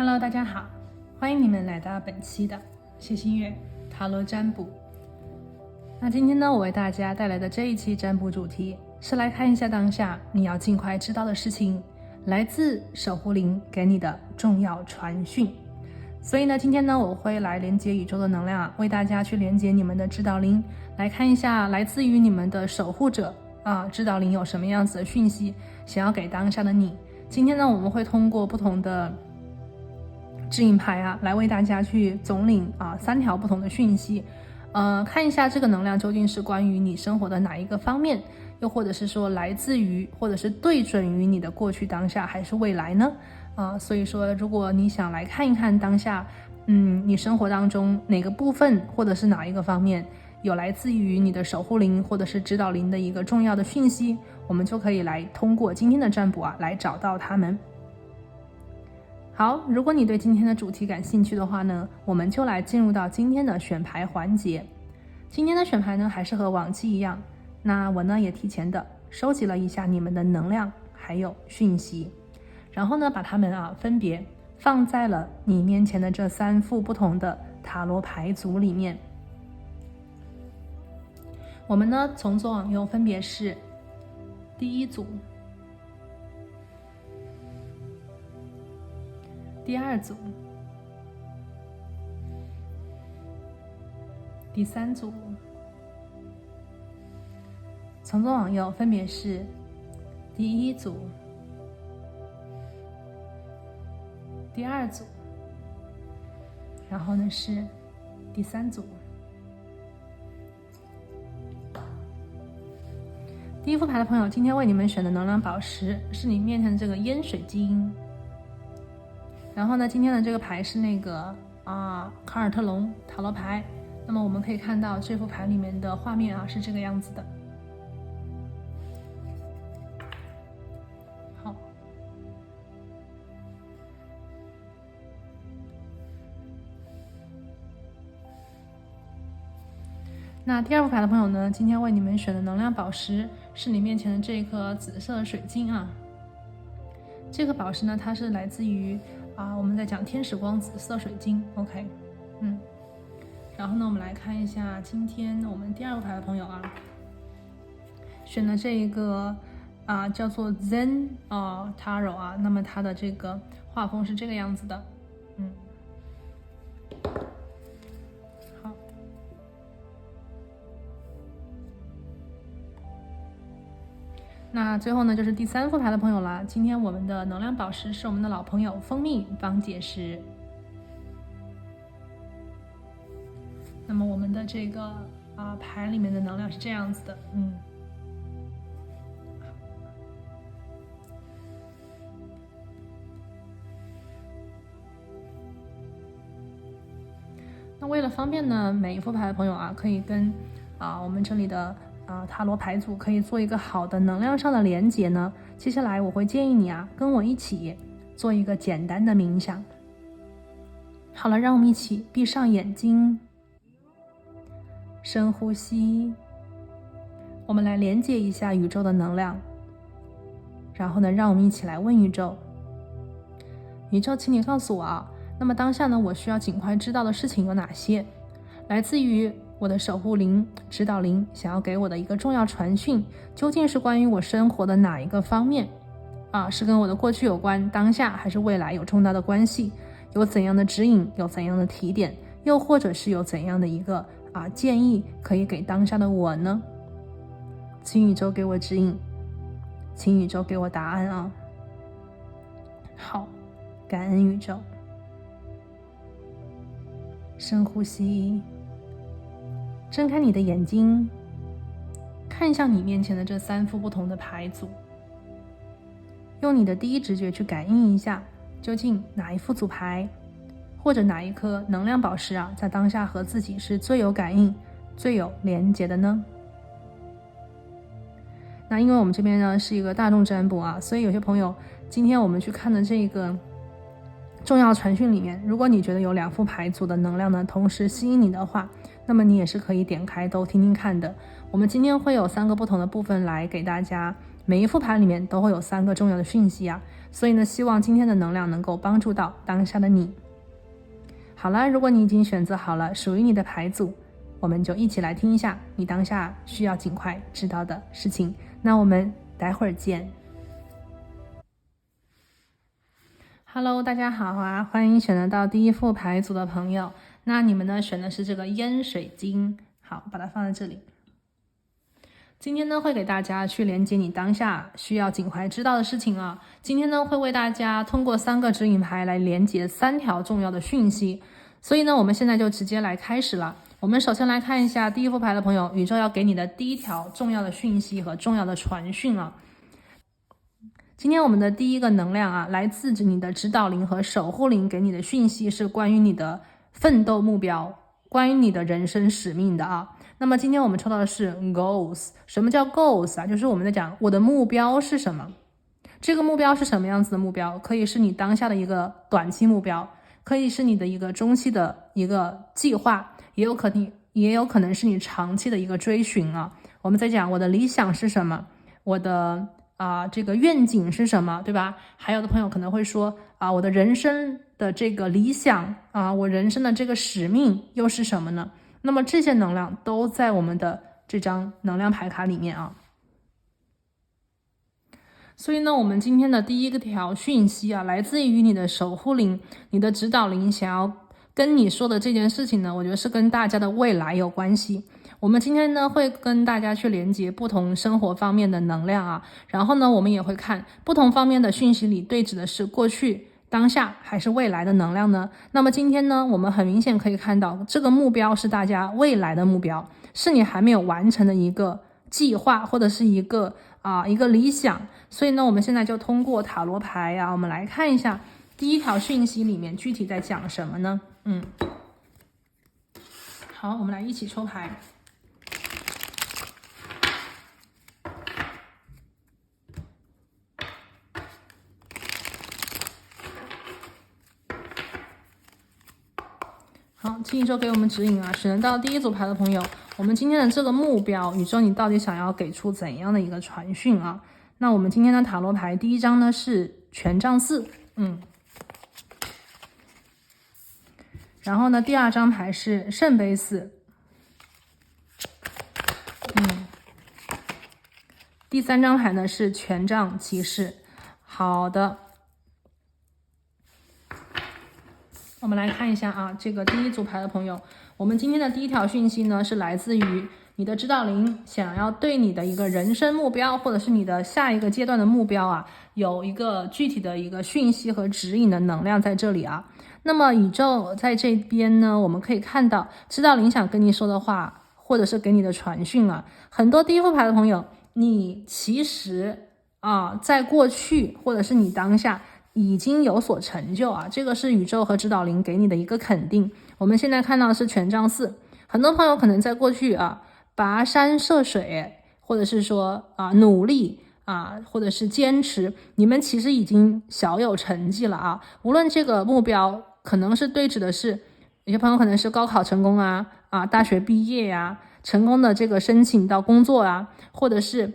Hello， 大家好，欢迎你们来到本期的谢新月塔罗占卜。那今天呢，我为大家带来的这一期占卜主题是来看一下当下你要尽快知道的事情，来自守护灵给你的重要传讯。所以呢，今天呢，我会来连接宇宙的能量为大家去连接你们的指导灵，来看一下来自于你们的守护者指导灵有什么样子的讯息想要给当下的你。今天呢，我们会通过不同的指引牌来为大家去总领3条不同的讯息，看一下这个能量究竟是关于你生活的哪一个方面，又或者是说来自于或者是对准于你的过去、当下还是未来呢？所以说如果你想来看一看当下你生活当中哪个部分或者是哪一个方面有来自于你的守护灵或者是指导灵的一个重要的讯息，我们就可以来通过今天的占卜来找到它们。好，如果你对今天的主题感兴趣的话呢，我们就来进入到今天的选牌环节。今天的选牌呢，还是和往期一样，那我呢也提前的收集了一下你们的能量还有讯息，然后呢把它们分别放在了你面前的这3副不同的塔罗牌组里面。我们呢从左往右分别是第一组、第2组、第3组，从左往右分别是第1组、第2组，然后呢是第3组。第一副牌的朋友，今天为你们选的能量宝石是你面前的这个烟水晶。然后呢，今天的这个牌是那个卡尔特龙塔罗牌。那么我们可以看到这副牌里面的画面是这个样子的。好，那第2副牌的朋友呢，今天为你们选的能量宝石是你面前的这颗紫色水晶这个宝石呢，它是来自于我们在讲天使光紫色水晶 OK 然后呢，我们来看一下今天我们第2个牌的朋友选的这一个叫做 Zen Tarot 那么它的这个画风是这个样子的好，那最后呢就是第3副牌的朋友啦。今天我们的能量宝石是我们的老朋友蜂蜜方解石。那么我们的这个牌里面的能量是这样子的那为了方便呢，每一副牌的朋友可以跟我们这里的塔罗牌组可以做一个好的能量上的连接呢，接下来我会建议你跟我一起做一个简单的冥想。好了，让我们一起闭上眼睛，深呼吸，我们来连接一下宇宙的能量。然后呢，让我们一起来问宇宙，宇宙请你告诉我那么当下呢，我需要尽快知道的事情有哪些？来自于我的守护灵、指导灵想要给我的一个重要传讯，究竟是关于我生活的哪一个方面是跟我的过去有关，当下还是未来有重大的关系？有怎样的指引，有怎样的提点，又或者是有怎样的一个建议可以给当下的我呢？请宇宙给我指引，请宇宙给我答案好，感恩宇宙。深呼吸，睁开你的眼睛，看向你面前的这3副不同的牌组，用你的第一直觉去感应一下，究竟哪一副组牌或者哪一颗能量宝石在当下和自己是最有感应、最有连结的呢？那因为我们这边呢是一个大众占卜所以有些朋友今天我们去看的这个重要传讯里面，如果你觉得有2副牌组的能量呢同时吸引你的话，那么你也是可以点开都听听看的。我们今天会有3个不同的部分来给大家每一副牌里面都会有3个重要的讯息啊，所以呢，希望今天的能量能够帮助到当下的你。好了，如果你已经选择好了属于你的牌组，我们就一起来听一下你当下需要尽快知道的事情。那我们待会儿见。Hello， 大家好啊，欢迎选择到第一副牌组的朋友。那你们呢选的是这个烟水晶，好，把它放在这里。今天呢会给大家去连接你当下需要尽快知道的事情啊。今天呢会为大家通过3个指引牌来连接3条重要的讯息，所以呢我们现在就直接来开始了。我们首先来看一下第一副牌的朋友，宇宙要给你的第1条重要的讯息和重要的传讯啊。今天我们的第一个能量啊，来自你的指导灵和守护灵给你的讯息是关于你的奋斗目标，关于你的人生使命的啊。那么今天我们抽到的是 goals。 什么叫 goals 啊？就是我们在讲我的目标是什么，这个目标是什么样子的目标，可以是你当下的一个短期目标，可以是你的一个中期的一个计划，也有可能是你长期的一个追寻啊。我们在讲我的理想是什么，我的这个愿景是什么，对吧？还有的朋友可能会说我的人生的这个理想我人生的这个使命又是什么呢？那么这些能量都在我们的这张能量牌卡里面啊。所以呢，我们今天的第一个条讯息啊，来自于你的守护灵，你的指导灵想要跟你说的这件事情呢，我觉得是跟大家的未来有关系。我们今天呢会跟大家去连接不同生活方面的能量啊，然后呢我们也会看不同方面的讯息里对指的是过去、当下还是未来的能量呢？那么今天呢，我们很明显可以看到这个目标是大家未来的目标，是你还没有完成的一个计划，或者是一个理想。所以呢，我们现在就通过塔罗牌我们来看一下第1条讯息里面具体在讲什么呢？好，我们来一起抽牌。好，请宇宙给我们指引啊！选到第1组牌的朋友，我们今天的这个目标，宇宙你到底想要给出怎样的一个传讯啊？那我们今天的塔罗牌第1张呢是权杖4，然后呢第2张牌是圣杯4，第3张牌呢是权杖骑士。好的。我们来看一下这个第1组牌的朋友，我们今天的第1条讯息呢是来自于你的指导灵想要对你的一个人生目标，或者是你的下一个阶段的目标有一个具体的一个讯息和指引的能量在这里啊。那么宇宙在这边呢，我们可以看到指导灵想跟你说的话，或者是给你的传讯很多第1副牌的朋友，你其实在过去或者是你当下已经有所成就这个是宇宙和指导灵给你的一个肯定。我们现在看到的是权杖4，很多朋友可能在过去跋山涉水，或者是说努力或者是坚持，你们其实已经小有成绩了无论这个目标可能是对指的是，有些朋友可能是高考成功大学毕业成功的这个申请到工作或者是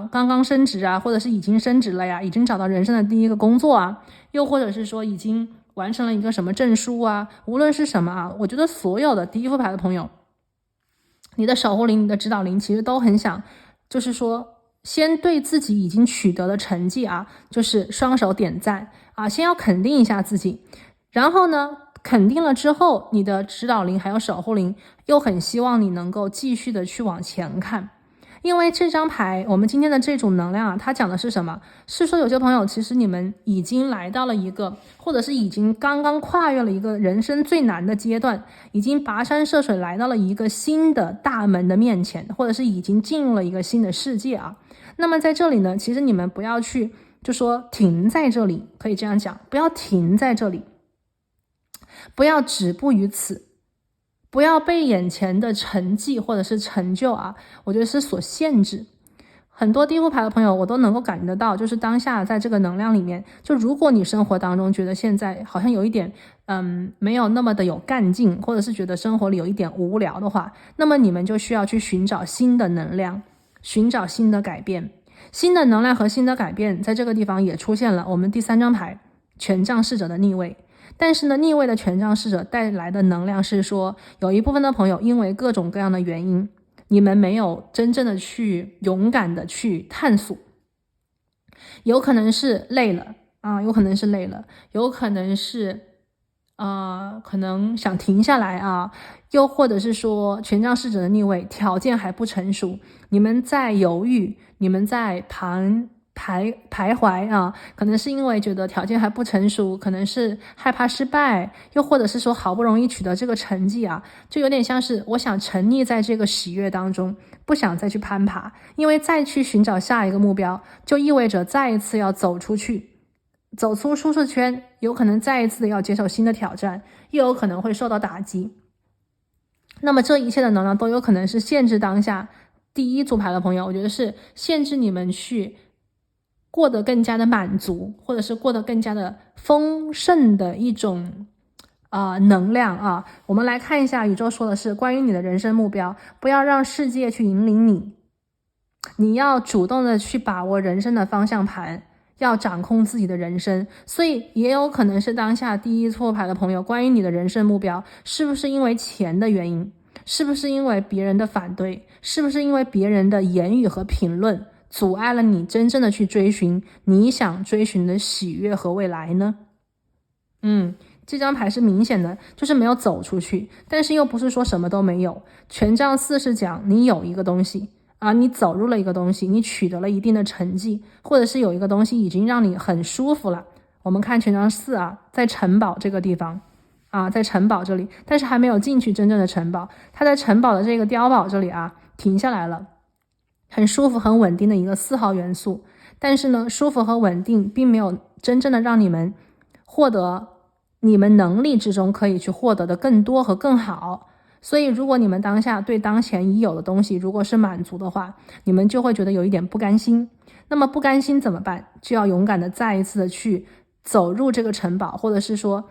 刚刚升职或者是已经升职了已经找到人生的第1个工作又或者是说已经完成了一个什么证书无论是什么我觉得所有的第1副牌的朋友，你的守护灵、你的指导灵其实都很想，就是说先对自己已经取得的成绩就是双手点赞先要肯定一下自己，然后呢肯定了之后，你的指导灵还有守护灵又很希望你能够继续的去往前看。因为这张牌，我们今天的这种能量它讲的是什么？是说有些朋友其实你们已经来到了一个，或者是已经刚刚跨越了一个人生最难的阶段，已经跋山涉水来到了一个新的大门的面前，或者是已经进入了一个新的世界那么在这里呢，其实你们不要去就说停在这里，可以这样讲，不要停在这里，不要止步于此，不要被眼前的成绩或者是成就我觉得是所限制。很多第一副牌的朋友我都能够感觉得到，就是当下在这个能量里面，就如果你生活当中觉得现在好像有一点没有那么的有干劲，或者是觉得生活里有一点无聊的话，那么你们就需要去寻找新的能量，寻找新的改变。新的能量和新的改变在这个地方也出现了。我们第3张牌权杖侍者的逆位，但是呢，逆位的权杖侍者带来的能量是说，有一部分的朋友因为各种各样的原因，你们没有真正的去勇敢的去探索，有可能是累了啊，有可能是累了，有可能是可能想停下来啊，又或者是说权杖侍者的逆位条件还不成熟，你们在犹豫，你们在徘徊啊，可能是因为觉得条件还不成熟，可能是害怕失败，又或者是说好不容易取得这个成绩啊，就有点像是我想沉溺在这个喜悦当中，不想再去攀爬，因为再去寻找下一个目标就意味着再一次要走出去，走出舒适圈，有可能再一次的要接受新的挑战，又有可能会受到打击。那么这一切的能量都有可能是限制当下第一组牌的朋友，我觉得是限制你们去过得更加的满足，或者是过得更加的丰盛的一种能量啊。我们来看一下宇宙说的是关于你的人生目标，不要让世界去引领你，你要主动的去把握人生的方向盘，要掌控自己的人生。所以也有可能是当下第一错牌的朋友，关于你的人生目标，是不是因为钱的原因，是不是因为别人的反对，是不是因为别人的言语和评论阻碍了你真正的去追寻你想追寻的喜悦和未来呢？这张牌是明显的就是没有走出去，但是又不是说什么都没有。权杖4是讲你有一个东西你走入了一个东西，你取得了一定的成绩，或者是有一个东西已经让你很舒服了。我们看权杖4在城堡这个地方在城堡这里，但是还没有进去真正的城堡，它在城堡的这个碉堡这里停下来了，很舒服很稳定的一个4号元素。但是呢，舒服和稳定并没有真正的让你们获得你们能力之中可以去获得的更多和更好。所以如果你们当下对当前已有的东西如果是满足的话，你们就会觉得有一点不甘心。那么不甘心怎么办？就要勇敢的再一次的去走入这个城堡，或者是说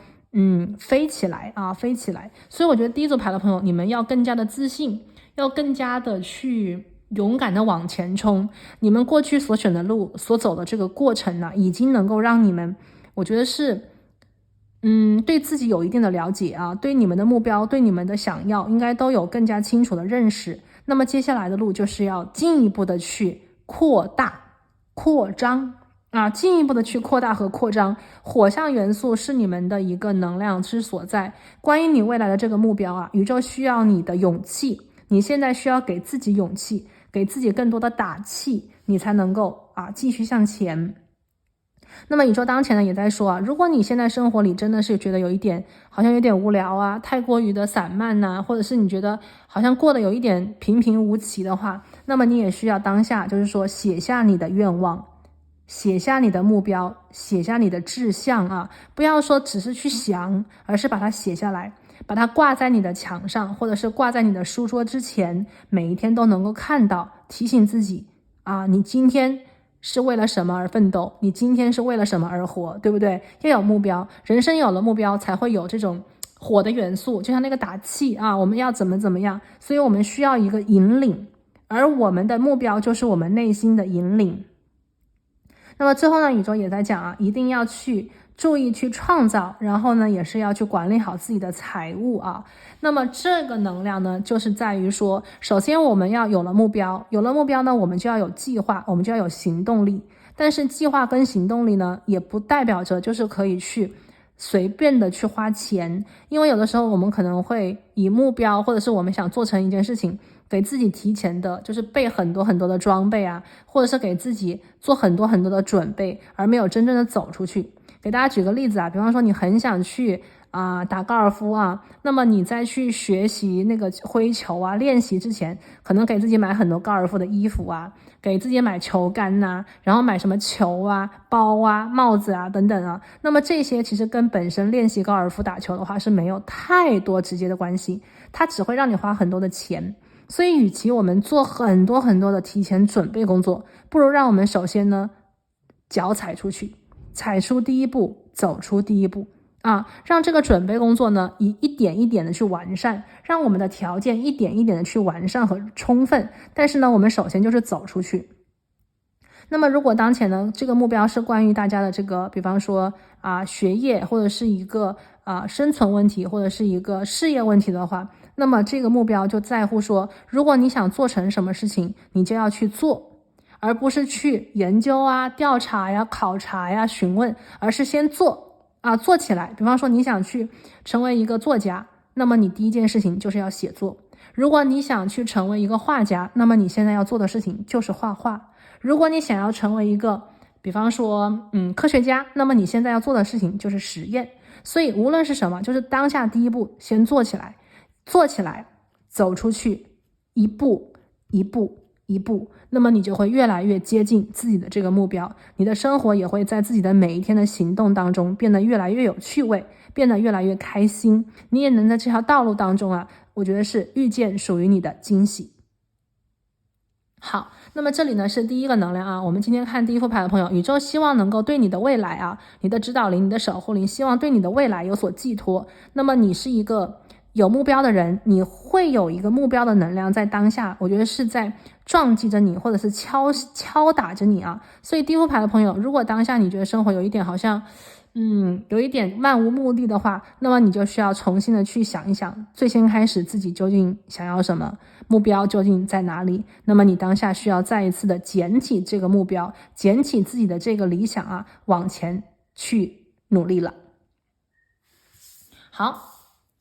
飞起来飞起来。所以我觉得第一组牌的朋友，你们要更加的自信，要更加的去勇敢的往前冲。你们过去所选的路，所走的这个过程呢，已经能够让你们，我觉得是对自己有一定的了解对你们的目标，对你们的想要应该都有更加清楚的认识。那么接下来的路就是要进一步的去扩大扩张进一步的去扩大和扩张。火象元素是你们的一个能量之所在，关于你未来的这个目标宇宙需要你的勇气，你现在需要给自己勇气，给自己更多的打气，你才能够继续向前。那么宇宙当前呢也在说如果你现在生活里真的是觉得有一点好像有点无聊太过于的散漫或者是你觉得好像过得有一点平平无奇的话，那么你也需要当下就是说写下你的愿望，写下你的目标，写下你的志向不要说只是去想，而是把它写下来，把它挂在你的墙上，或者是挂在你的书桌之前，每一天都能够看到，提醒自己你今天是为了什么而奋斗，你今天是为了什么而活，对不对？要有目标，人生有了目标才会有这种火的元素，就像那个打气我们要怎么样，所以我们需要一个引领，而我们的目标就是我们内心的引领。那么最后呢，宇宙也在讲一定要去注意去创造，然后呢也是要去管理好自己的财务那么这个能量呢就是在于说，首先我们要有了目标，有了目标呢我们就要有计划，我们就要有行动力。但是计划跟行动力呢也不代表着就是可以去随便的去花钱，因为有的时候我们可能会以目标，或者是我们想做成一件事情，给自己提前的就是备很多很多的装备或者是给自己做很多很多的准备，而没有真正的走出去。给大家举个例子比方说你很想去打高尔夫那么你在去学习那个挥球练习之前，可能给自己买很多高尔夫的衣服给自己买球杆然后买什么球包帽子等等那么这些其实跟本身练习高尔夫打球的话是没有太多直接的关系，它只会让你花很多的钱。所以与其我们做很多很多的提前准备工作，不如让我们首先呢脚踩出去，踩出第一步，走出第一步让这个准备工作呢一点一点的去完善，让我们的条件一点一点的去完善和充分。但是呢我们首先就是走出去。那么如果当前呢这个目标是关于大家的这个比方说学业或者是一个生存问题或者是一个事业问题的话，那么这个目标就在乎说，如果你想做成什么事情，你就要去做，而不是去研究调查呀、考察呀、询问，而是先做做起来。比方说你想去成为一个作家，那么你第一件事情就是要写作。如果你想去成为一个画家，那么你现在要做的事情就是画画。如果你想要成为一个比方说科学家，那么你现在要做的事情就是实验。所以无论是什么，就是当下第一步先做起来，做起来，走出去，一步一步一步，那么你就会越来越接近自己的这个目标，你的生活也会在自己的每一天的行动当中变得越来越有趣味，变得越来越开心，你也能在这条道路当中我觉得是遇见属于你的惊喜。好，那么这里呢是第一个能量我们今天看第一副牌的朋友，宇宙希望能够对你的未来你的指导灵、你的守护灵希望对你的未来有所寄托。那么你是一个有目标的人，你会有一个目标的能量在当下，我觉得是在撞击着你，或者是敲打着你所以第一副牌的朋友，如果当下你觉得生活有一点好像有一点漫无目的的话，那么你就需要重新的去想一想，最先开始自己究竟想要什么，目标究竟在哪里。那么你当下需要再一次的捡起这个目标，捡起自己的这个理想往前去努力了。好，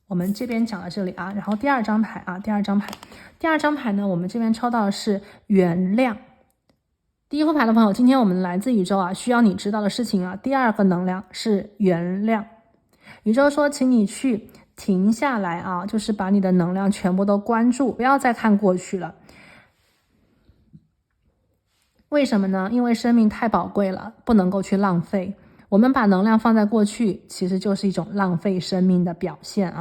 我们这边讲到这里然后第二张牌第二张牌呢，我们这边抽到的是原谅。第一副牌的朋友，今天我们来自宇宙需要你知道的事情第二个能量是原谅。宇宙说请你去停下来就是把你的能量全部都关注，不要再看过去了。为什么呢？因为生命太宝贵了，不能够去浪费。我们把能量放在过去，其实就是一种浪费生命的表现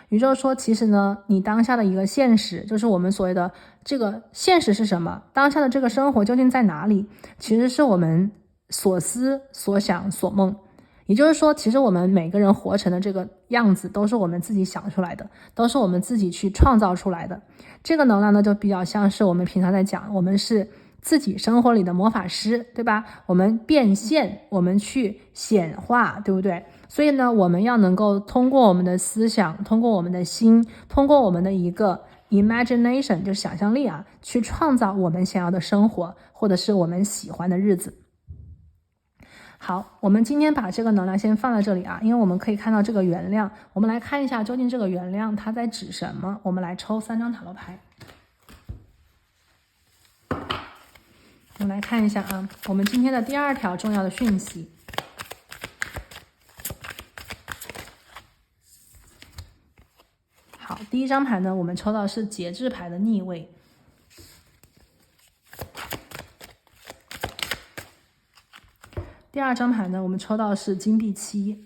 宇宙说其实呢，你当下的一个现实，就是我们所谓的这个现实是什么，当下的这个生活究竟在哪里，其实是我们所思所想所梦。也就是说，其实我们每个人活成的这个样子都是我们自己想出来的，都是我们自己去创造出来的。这个能量呢，就比较像是我们平常在讲，我们是自己生活里的魔法师，对吧？我们变现，我们去显化，对不对？所以呢，我们要能够通过我们的思想，通过我们的心，通过我们的一个 imagination 就是想象力去创造我们想要的生活，或者是我们喜欢的日子。好，我们今天把这个能量先放在这里因为我们可以看到这个原谅，我们来看一下究竟这个原谅它在指什么。我们来抽3张塔罗牌，我们来看一下我们今天的第二条重要的讯息。好，第一张牌呢，我们抽到是节制牌的逆位。第二张牌呢，我们抽到是金币7。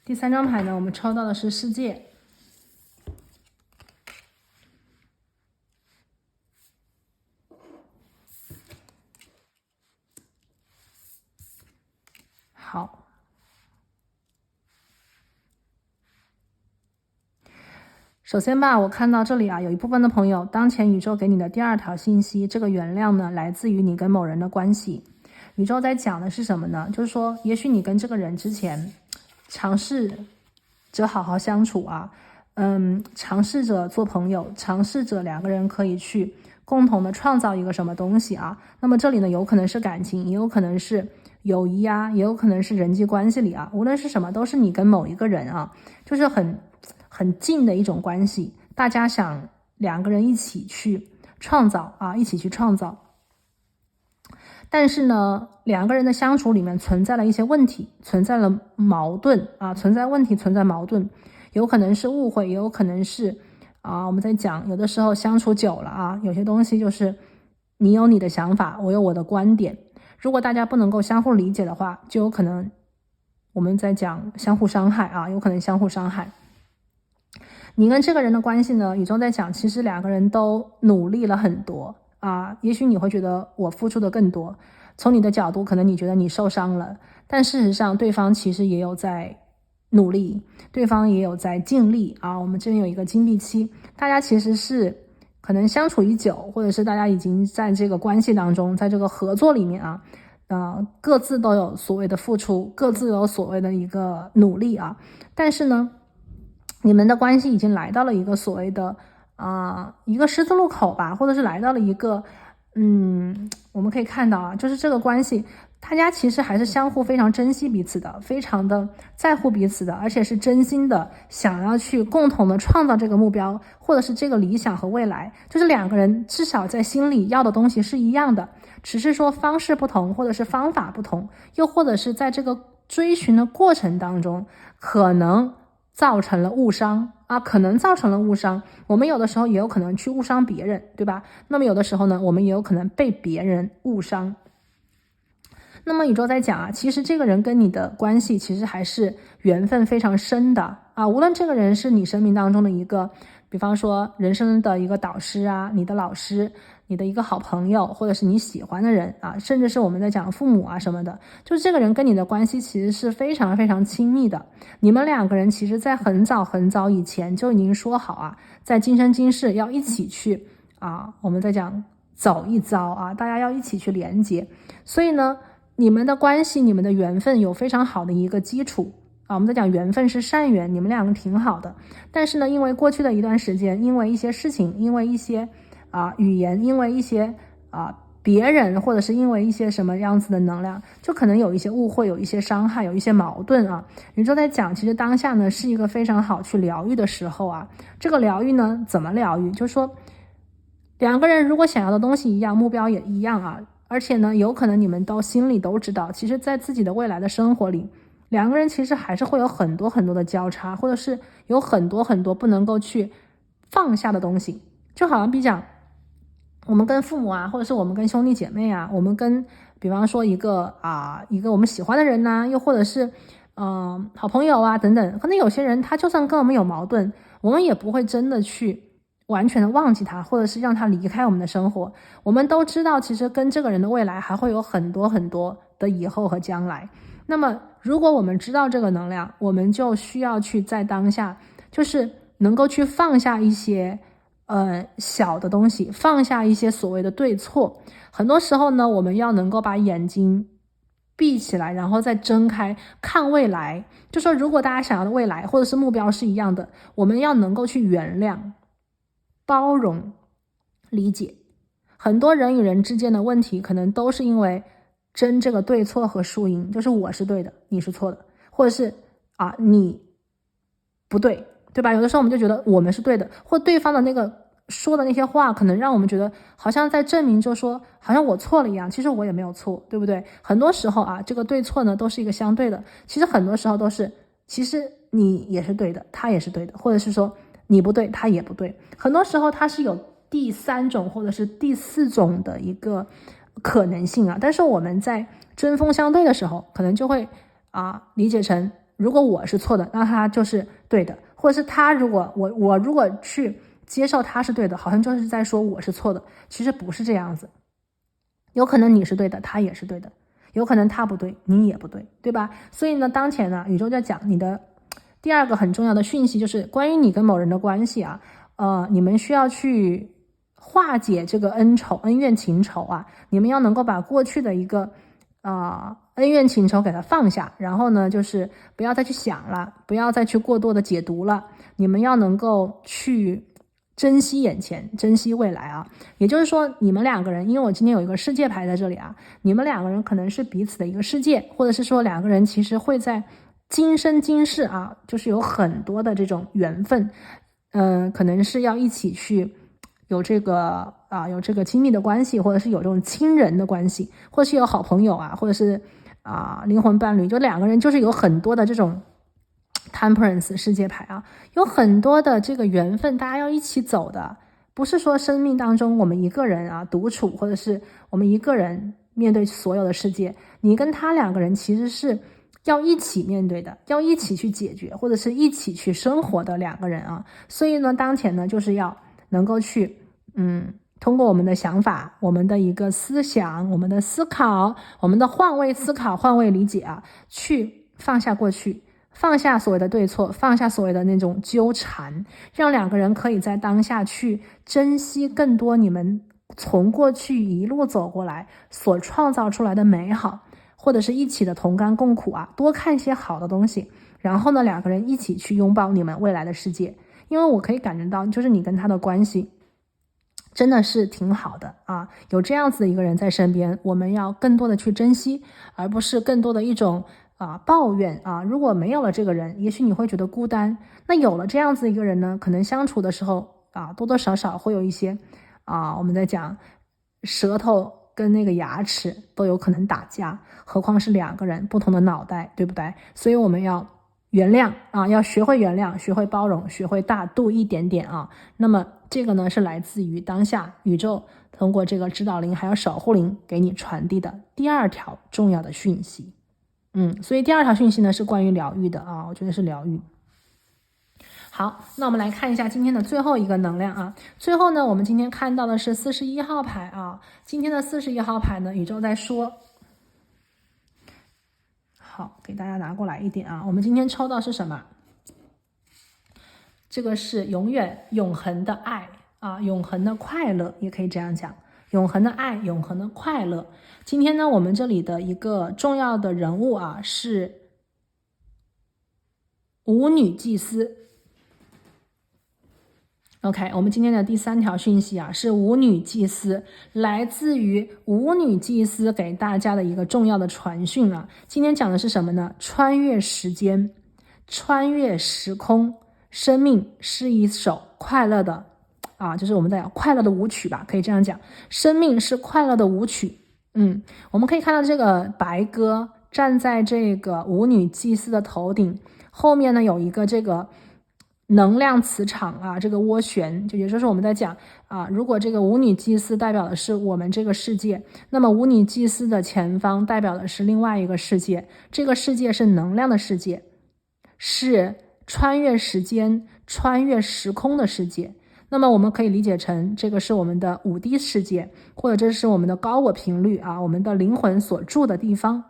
第三张牌呢，我们抽到的是世界。好，首先吧，我看到这里有一部分的朋友，当前宇宙给你的第二条信息，这个原谅呢，来自于你跟某人的关系。宇宙在讲的是什么呢？就是说，也许你跟这个人之前尝试着好好相处尝试着做朋友，尝试着两个人可以去共同的创造一个什么东西那么这里呢，有可能是感情，也有可能是友谊也有可能是人际关系里无论是什么，都是你跟某一个人就是很近的一种关系，大家想两个人一起去创造一起去创造。但是呢，两个人的相处里面存在了一些问题，存在了矛盾存在问题，存在矛盾，有可能是误会，也有可能是我们在讲有的时候相处久了有些东西就是你有你的想法，我有我的观点，如果大家不能够相互理解的话，就有可能我们在讲相互伤害有可能相互伤害。你跟这个人的关系呢，宇宙在讲其实两个人都努力了很多也许你会觉得我付出的更多，从你的角度可能你觉得你受伤了，但事实上对方其实也有在努力，对方也有在尽力我们这边有一个金币期，大家其实是可能相处已久，或者是大家已经在这个关系当中，在这个合作里面各自都有所谓的付出，各自有所谓的一个努力但是呢，你们的关系已经来到了一个所谓的一个十字路口吧，或者是来到了一个我们可以看到就是这个关系大家其实还是相互非常珍惜彼此的，非常的在乎彼此的，而且是真心的想要去共同的创造这个目标，或者是这个理想和未来，就是两个人至少在心里要的东西是一样的，只是说方式不同，或者是方法不同，又或者是在这个追寻的过程当中可能造成了误伤可能造成了误伤，我们有的时候也有可能去误伤别人，对吧？那么有的时候呢，我们也有可能被别人误伤。那么宇宙在讲其实这个人跟你的关系其实还是缘分非常深的无论这个人是你生命当中的一个，比方说人生的一个导师你的老师，你的一个好朋友，或者是你喜欢的人甚至是我们在讲父母什么的，就是这个人跟你的关系其实是非常非常亲密的。你们两个人其实在很早很早以前就已经说好在今生今世要一起去我们在讲走一遭大家要一起去连接。所以呢，你们的关系，你们的缘分有非常好的一个基础我们在讲缘分是善缘，你们两个挺好的。但是呢，因为过去的一段时间，因为一些事情，因为一些语言，因为一些别人，或者是因为一些什么样子的能量，就可能有一些误会，有一些伤害，有一些矛盾宇宙在讲其实当下呢是一个非常好去疗愈的时候这个疗愈呢怎么疗愈，就是说两个人如果想要的东西一样，目标也一样而且呢有可能你们都心里都知道，其实在自己的未来的生活里，两个人其实还是会有很多很多的交叉，或者是有很多很多不能够去放下的东西。就好像比讲我们跟父母或者是我们跟兄弟姐妹我们跟比方说一个我们喜欢的人又或者是好朋友等等，可能有些人他就算跟我们有矛盾，我们也不会真的去完全的忘记他，或者是让他离开我们的生活。我们都知道其实跟这个人的未来还会有很多很多的以后和将来。那么如果我们知道这个能量，我们就需要去在当下就是能够去放下一些小的东西，放下一些所谓的对错。很多时候呢，我们要能够把眼睛闭起来，然后再睁开看未来。就说如果大家想要的未来或者是目标是一样的，我们要能够去原谅、包容、理解。很多人与人之间的问题可能都是因为争这个对错和输赢，就是我是对的，你是错的，或者是你不对，对吧？有的时候我们就觉得我们是对的，或对方的那个说的那些话可能让我们觉得好像在证明，就说好像我错了一样，其实我也没有错，对不对？很多时候这个对错呢都是一个相对的，其实很多时候都是其实你也是对的，他也是对的，或者是说你不对他也不对，很多时候它是有第三种或者是第四种的一个可能性但是我们在针锋相对的时候可能就会理解成如果我是错的，那他就是对的，或者是他如果我如果去接受他是对的，好像就是在说我是错的，其实不是这样子。有可能你是对的，他也是对的，有可能他不对，你也不对，对吧？所以呢，当前呢，宇宙在讲你的第二个很重要的讯息，就是关于你跟某人的关系你们需要去化解这个恩怨情仇你们要能够把过去的一个恩怨情仇给它放下，然后呢就是不要再去想了，不要再去过多的解读了，你们要能够去珍惜眼前，珍惜未来也就是说你们两个人，因为我今天有一个世界牌在这里你们两个人可能是彼此的一个世界，或者是说两个人其实会在今生今世就是有很多的这种缘分可能是要一起去有这个有这个亲密的关系，或者是有这种亲人的关系，或者是有好朋友或者是灵魂伴侣，就两个人就是有很多的这种 temperance 世界牌有很多的这个缘分大家要一起走的，不是说生命当中我们一个人独处，或者是我们一个人面对所有的世界，你跟他两个人其实是要一起面对的，要一起去解决，或者是一起去生活的两个人所以呢当前呢就是要能够去通过我们的想法，我们的一个思想，我们的思考，我们的换位思考、换位理解啊，去放下过去，放下所谓的对错，放下所谓的那种纠缠，让两个人可以在当下去珍惜更多你们从过去一路走过来所创造出来的美好，或者是一起的同甘共苦啊，多看一些好的东西，然后呢，两个人一起去拥抱你们未来的世界。因为我可以感觉到，就是你跟他的关系真的是挺好的啊，有这样子的一个人在身边，我们要更多的去珍惜，而不是更多的一种抱怨啊。如果没有了这个人，也许你会觉得孤单，那有了这样子一个人呢，可能相处的时候多多少少会有一些我们在讲舌头跟那个牙齿都有可能打架，何况是两个人不同的脑袋，对不对？所以我们要原谅要学会原谅，学会包容，学会大度一点点啊。那么这个呢，是来自于当下宇宙通过这个指导灵还有守护灵给你传递的第二条重要的讯息。所以第二条讯息呢是关于疗愈的我觉得是疗愈。好，那我们来看一下今天的最后一个能量最后呢，我们今天看到的是41号牌今天的41号牌呢，宇宙在说，好，给大家拿过来一点我们今天抽到是什么？这个是永远永恒的爱永恒的快乐，也可以这样讲，永恒的爱，永恒的快乐。今天呢，我们这里的一个重要的人物是舞女祭司。OK， 我们今天的第3条讯息是舞女祭司，来自于舞女祭司给大家的一个重要的传讯今天讲的是什么呢？穿越时间，穿越时空，生命是一首快乐的就是我们在讲快乐的舞曲吧，可以这样讲，生命是快乐的舞曲。我们可以看到这个白鸽站在这个舞女祭司的头顶，后面呢有一个这个能量磁场这个涡旋，就也就是我们在讲如果这个舞女祭司代表的是我们这个世界，那么舞女祭司的前方代表的是另外一个世界，这个世界是能量的世界，是穿越时间、穿越时空的世界。那么我们可以理解成这个是我们的5D 世界，或者这是我们的高我频率我们的灵魂所住的地方。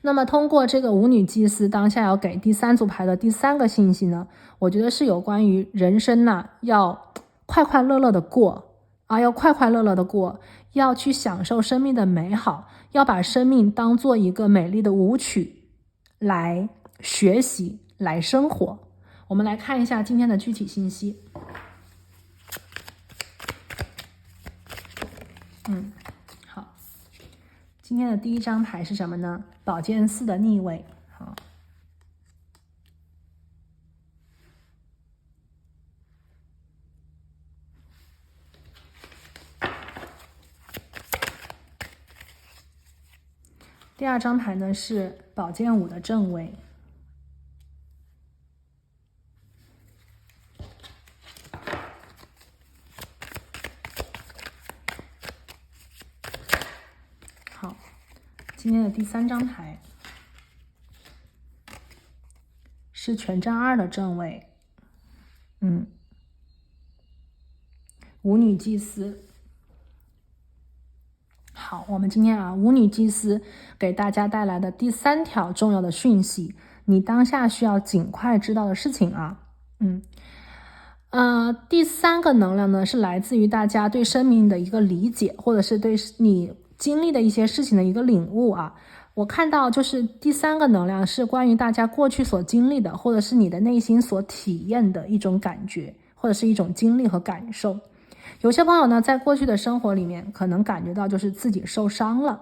那么通过这个舞女祭司当下要给第3组牌的第3个信息呢，我觉得是有关于人生要快快乐乐的过要快快乐乐的过，要去享受生命的美好，要把生命当做一个美丽的舞曲来学习，来生活。我们来看一下今天的具体信息。好，今天的第1张牌是什么呢？宝剑4的逆位。好，第2张牌呢是宝剑5的正位。好，今天的第3张牌是权杖2的正位。舞女祭司。好，我们今天舞女祭司给大家带来的第3条重要的讯息，你当下需要尽快知道的事情第3个能量呢是来自于大家对生命的一个理解，或者是对你经历的一些事情的一个领悟我看到就是第3个能量是关于大家过去所经历的，或者是你的内心所体验的一种感觉，或者是一种经历和感受。有些朋友呢在过去的生活里面可能感觉到就是自己受伤了。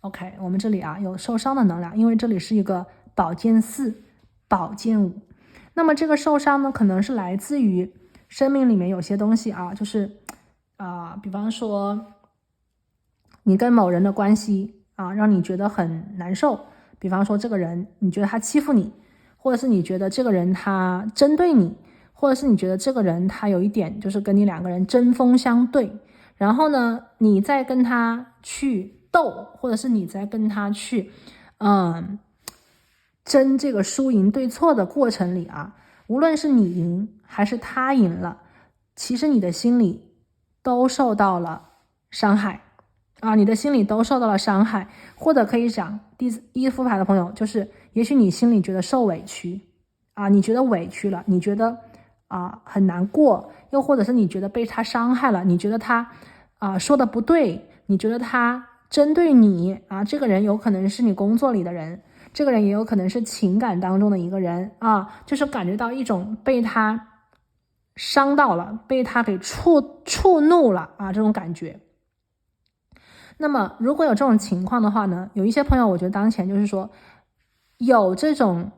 OK， 我们这里有受伤的能量，因为这里是一个宝剑4宝剑5。那么这个受伤呢可能是来自于生命里面有些东西就是比方说你跟某人的关系让你觉得很难受，比方说这个人你觉得他欺负你，或者是你觉得这个人他针对你，或者是你觉得这个人他有一点就是跟你2个人针锋相对，然后呢你再跟他去斗，或者是你在跟他去争这个输赢对错的过程里无论是你赢还是他赢了，其实你的心里都受到了伤害啊，你的心里都受到了伤害。或者可以讲第一副牌的朋友，就是也许你心里觉得受委屈啊，你觉得委屈了，你觉得很难过，又或者是你觉得被他伤害了，你觉得他说的不对，你觉得他针对你啊，这个人有可能是你工作里的人，这个人也有可能是情感当中的一个人啊，就是感觉到一种被他伤到了，被他给触怒了啊，这种感觉。那么如果有这种情况的话呢，有一些朋友我觉得当前就是说有这种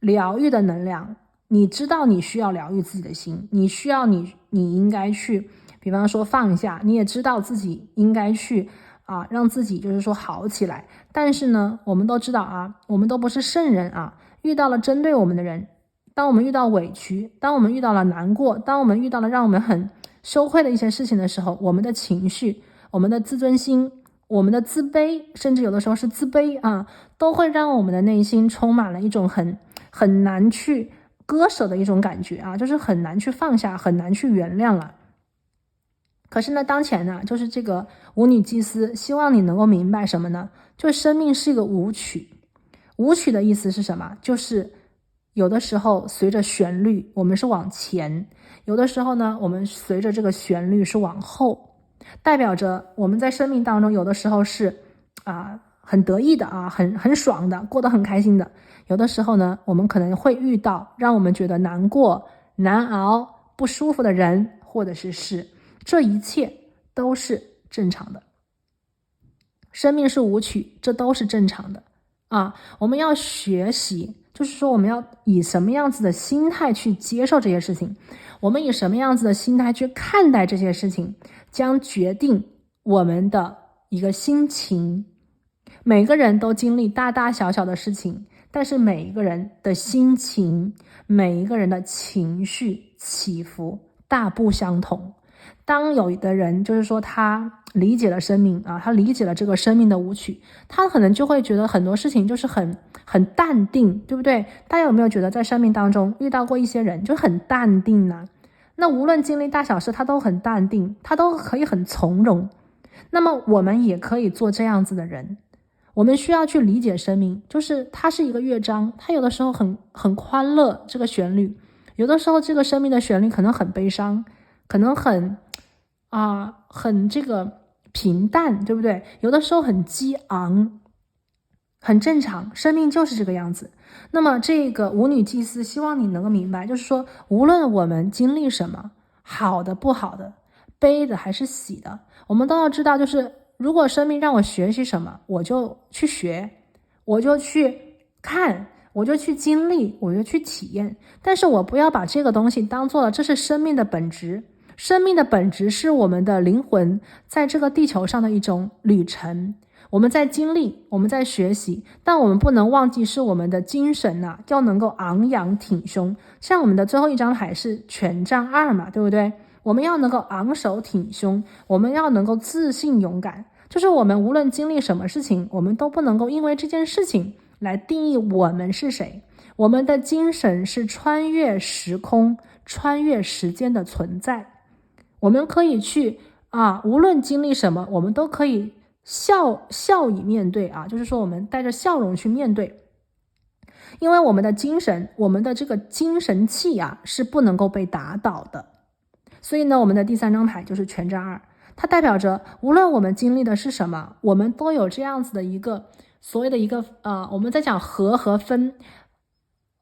疗愈的能量，你知道你需要疗愈自己的心，你需要你应该去比方说放下，你也知道自己应该去让自己就是说好起来。但是呢我们都知道我们都不是圣人遇到了针对我们的人，当我们遇到委屈，当我们遇到了难过，当我们遇到了让我们很羞愧的一些事情的时候，我们的情绪，我们的自尊心，我们的自卑，甚至有的时候是自卑都会让我们的内心充满了一种很难去割舍的一种感觉就是很难去放下，很难去原谅了。可是呢当前呢就是这个舞女祭司希望你能够明白什么呢？就是生命是一个舞曲。舞曲的意思是什么？就是有的时候随着旋律我们是往前，有的时候呢我们随着这个旋律是往后，代表着我们在生命当中有的时候是很得意的很爽的，过得很开心的。有的时候呢我们可能会遇到让我们觉得难过、难熬、不舒服的人或者是事，这一切都是正常的。生命是舞曲，这都是正常的我们要学习，就是说我们要以什么样子的心态去接受这些事情，我们以什么样子的心态去看待这些事情，将决定我们的一个心情。每个人都经历大大小小的事情，但是每一个人的心情，每一个人的情绪起伏大不相同。当有的人就是说他理解了生命他理解了这个生命的舞曲，他可能就会觉得很多事情就是很淡定，对不对？大家有没有觉得在生命当中遇到过一些人就很淡定呢？那无论经历大小事他都很淡定，他都可以很从容。那么我们也可以做这样子的人，我们需要去理解生命，就是它是一个乐章，它有的时候很欢乐，这个旋律，有的时候这个生命的旋律可能很悲伤，可能很这个平淡，对不对？有的时候很激昂，很正常，生命就是这个样子。那么这个舞女祭司希望你能够明白，就是说无论我们经历什么，好的不好的，悲的还是喜的，我们都要知道，就是如果生命让我学习什么，我就去学，我就去看，我就去经历，我就去体验。但是我不要把这个东西当做了这是生命的本质。生命的本质是我们的灵魂在这个地球上的一种旅程，我们在经历，我们在学习，但我们不能忘记是我们的精神要能够昂扬挺胸。像我们的最后一张牌是权杖2嘛，对不对？我们要能够昂首挺胸，我们要能够自信勇敢，就是我们无论经历什么事情，我们都不能够因为这件事情来定义我们是谁。我们的精神是穿越时空、穿越时间的存在。我们可以去无论经历什么，我们都可以笑以面对就是说我们带着笑容去面对。因为我们的精神，我们的这个精神气是不能够被打倒的。所以呢，我们的第3张牌就是权杖2，它代表着无论我们经历的是什么，我们都有这样子的一个所谓的一个我们在讲合和分。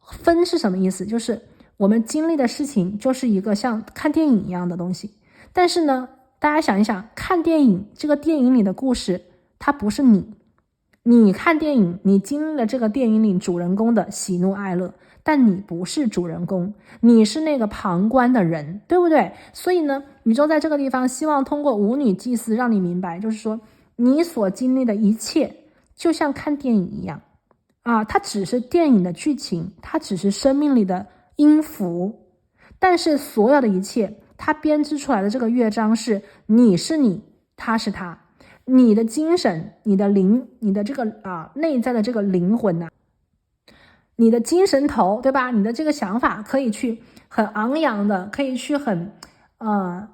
分是什么意思？就是我们经历的事情就是一个像看电影一样的东西。但是呢，大家想一想，看电影，这个电影里的故事它不是你看电影，你经历了这个电影里主人公的喜怒哀乐，但你不是主人公，你是那个旁观的人，对不对？所以呢，宇宙在这个地方希望通过舞女祭司让你明白，就是说你所经历的一切就像看电影一样它只是电影的剧情，它只是生命里的音符，但是所有的一切它编织出来的这个乐章是你是你，他是他，你的精神，你的灵，你的这个内在的这个灵魂你的精神头，对吧？你的这个想法可以去很昂扬的，可以去很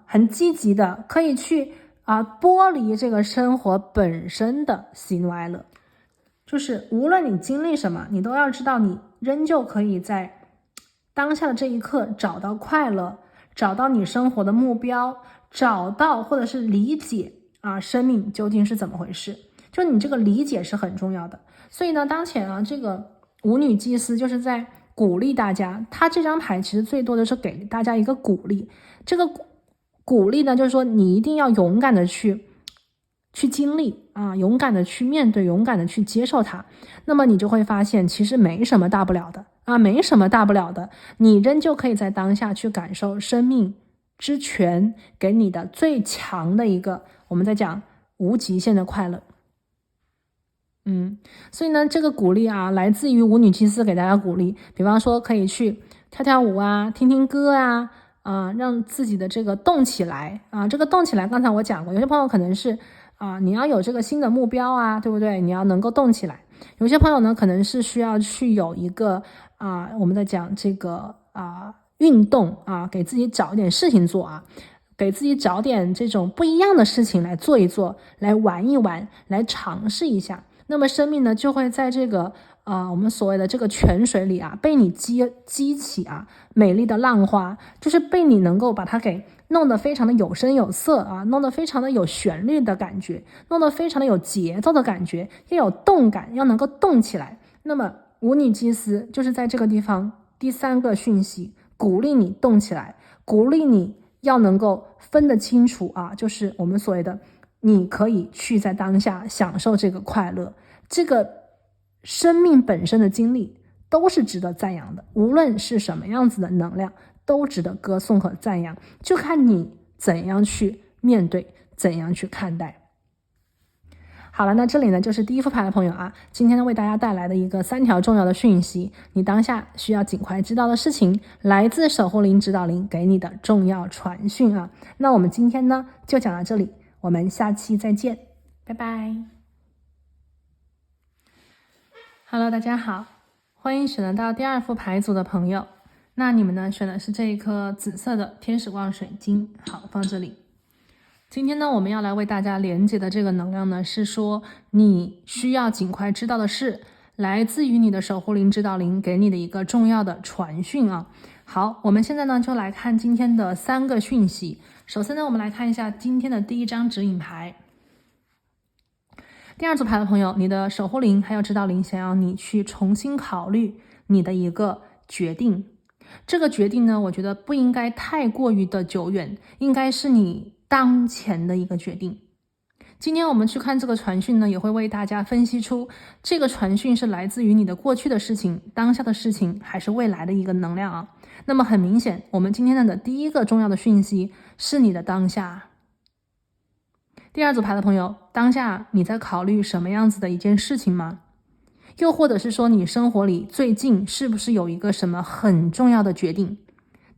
很积极的，可以去剥离这个生活本身的喜怒哀乐。就是无论你经历什么，你都要知道你仍旧可以在当下的这一刻找到快乐，找到你生活的目标，找到或者是理解生命究竟是怎么回事。就你这个理解是很重要的。所以呢，当前这个舞女祭司就是在鼓励大家，他这张牌其实最多的是给大家一个鼓励。这个鼓励呢，就是说你一定要勇敢的去经历勇敢的去面对，勇敢的去接受它。那么你就会发现其实没什么大不了的没什么大不了的，你仍旧可以在当下去感受生命之泉给你的最强的一个，我们在讲无极限的快乐。所以呢，这个鼓励来自于舞女祭司给大家鼓励，比方说可以去跳跳舞听听歌让自己的这个动起来这个动起来，刚才我讲过，有些朋友可能是你要有这个新的目标对不对？你要能够动起来。有些朋友呢，可能是需要去有一个我们在讲这个运动给自己找点事情做给自己找点这种不一样的事情来做一做，来玩一玩，来尝试一下。那么生命呢，就会在这个我们所谓的这个泉水里被你激起美丽的浪花，就是被你能够把它给弄得非常的有声有色弄得非常的有旋律的感觉，弄得非常的有节奏的感觉，要有动感，要能够动起来。那么舞女祭司就是在这个地方第3个讯息，鼓励你动起来，鼓励你要能够分得清楚就是我们所谓的你可以去在当下享受这个快乐，这个生命本身的经历都是值得赞扬的，无论是什么样子的能量都值得歌颂和赞扬，就看你怎样去面对，怎样去看待。好了，那这里呢就是第1副牌的朋友今天呢为大家带来的一个3条重要的讯息，你当下需要尽快知道的事情，来自守护灵指导灵给你的重要传讯那我们今天呢就讲到这里，我们下期再见，拜拜。Hello， 大家好，欢迎选得到第2副牌组的朋友。那你们呢选的是这一颗紫色的天使光水晶，好，放这里。今天呢我们要来为大家连接的这个能量呢，是说你需要尽快知道的是来自于你的守护灵指导灵给你的一个重要的传讯好，我们现在呢就来看今天的3个讯息。首先呢我们来看一下今天的第1张指引牌。第2组牌的朋友，你的守护灵还有指导灵想要你去重新考虑你的一个决定。这个决定呢，我觉得不应该太过于的久远，应该是你当前的一个决定。今天我们去看这个传讯呢，也会为大家分析出这个传讯是来自于你的过去的事情、当下的事情，还是未来的一个能量那么很明显，我们今天的第1个重要的讯息是你的当下。第2组牌的朋友，当下你在考虑什么样子的一件事情吗？又或者是说你生活里最近是不是有一个什么很重要的决定，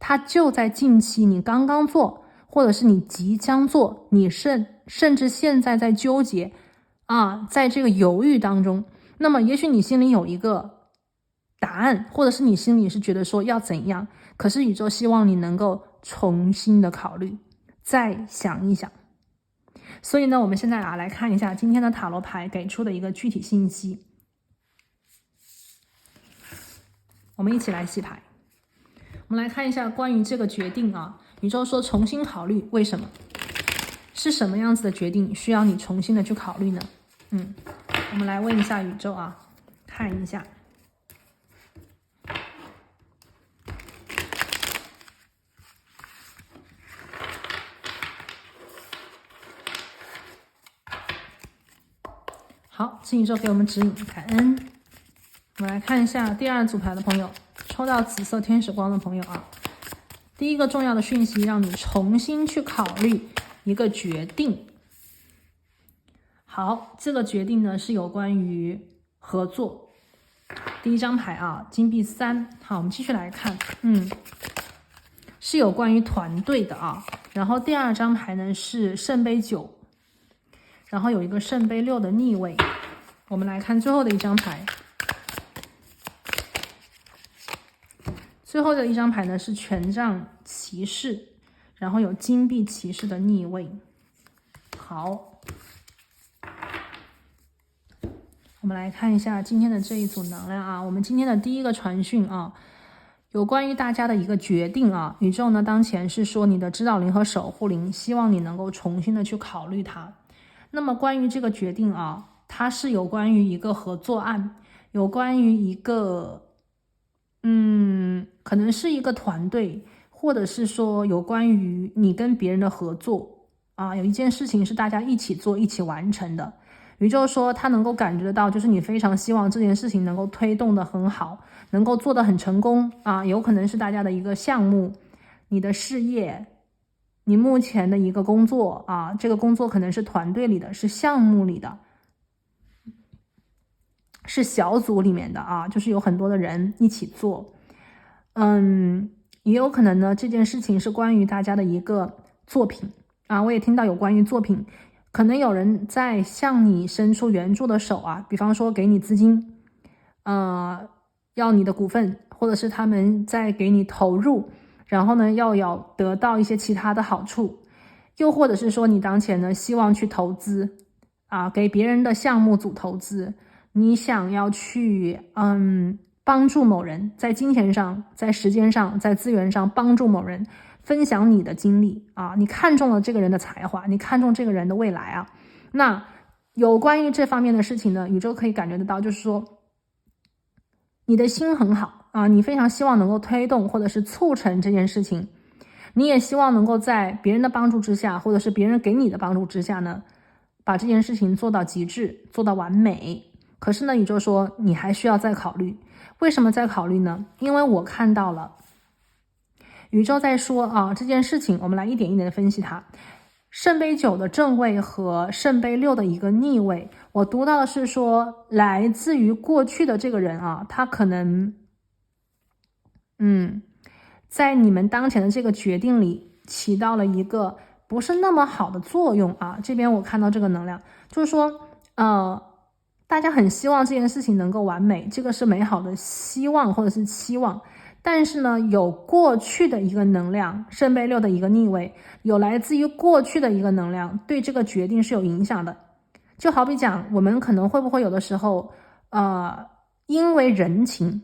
它就在近期你刚刚做，或者是你即将做，你甚至现在在纠结在这个犹豫当中。那么也许你心里有一个答案，或者是你心里是觉得说要怎样，可是宇宙希望你能够重新的考虑，再想一想。所以呢，我们现在来看一下今天的塔罗牌给出的一个具体信息。我们一起来洗牌。我们来看一下关于这个决定宇宙说重新考虑，为什么？是什么样子的决定需要你重新的去考虑呢？我们来问一下宇宙看一下。好，请宇宙给我们指引，感恩。我们来看一下第2组牌的朋友，抽到紫色天使光的朋友第1个重要的讯息，让你重新去考虑一个决定。好，这个决定呢是有关于合作。第1张牌金币3。好，我们继续来看，是有关于团队的然后第2张牌呢是圣杯9，然后有一个圣杯6的逆位。我们来看最后的一张牌。最后的一张牌呢是权杖骑士，然后有金币骑士的逆位。好，我们来看一下今天的这一组能量啊。我们今天的第一个传讯啊，有关于大家的一个决定啊。宇宙呢当前是说你的指导灵和守护灵希望你能够重新的去考虑它。那么关于这个决定啊，它是有关于一个合作案，有关于一个可能是一个团队，或者是说有关于你跟别人的合作啊，有一件事情是大家一起做一起完成的。宇宙说他能够感觉得到，就是你非常希望这件事情能够推动得很好，能够做得很成功啊，有可能是大家的一个项目，你的事业，你目前的一个工作啊，这个工作可能是团队里的，是项目里的，是小组里面的啊，就是有很多的人一起做。也有可能呢，这件事情是关于大家的一个作品啊，我也听到有关于作品，可能有人在向你伸出援助的手啊，比方说给你资金，要你的股份，或者是他们在给你投入，然后呢要得到一些其他的好处，又或者是说你当前呢希望去投资啊，给别人的项目组投资，你想要去帮助某人，在金钱上，在时间上，在资源上帮助某人，分享你的经历啊，你看中了这个人的才华，你看中这个人的未来啊。那有关于这方面的事情呢，宇宙可以感觉得到，就是说你的心很好啊，你非常希望能够推动或者是促成这件事情，你也希望能够在别人的帮助之下，或者是别人给你的帮助之下呢，把这件事情做到极致，做到完美。可是呢，宇宙说你还需要再考虑。为什么在考虑呢？因为我看到了宇宙在说啊，这件事情我们来一点一点的分析它。圣杯9的正位和圣杯6的一个逆位，我读到的是说来自于过去的这个人啊，他可能在你们当前的这个决定里起到了一个不是那么好的作用啊。这边我看到这个能量就是说大家很希望这件事情能够完美，这个是美好的希望或者是期望，但是呢有过去的一个能量，圣杯6的一个逆位，有来自于过去的一个能量对这个决定是有影响的。就好比讲我们可能会不会有的时候因为人情，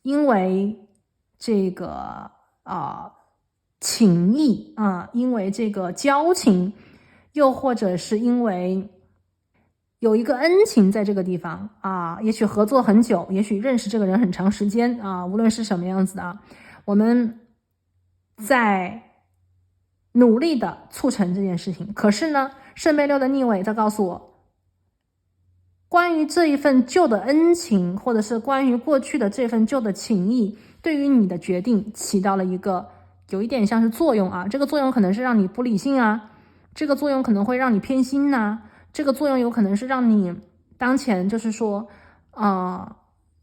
因为这个情谊啊，因为这个交情，又或者是因为有一个恩情在这个地方啊，也许合作很久，也许认识这个人很长时间啊，无论是什么样子的啊，我们在努力的促成这件事情。可是呢，圣杯6的逆位在告诉我，关于这一份旧的恩情，或者是关于过去的这份旧的情谊，对于你的决定起到了一个有一点像是作用啊，这个作用可能是让你不理性啊，这个作用可能会让你偏心啊，这个作用有可能是让你当前就是说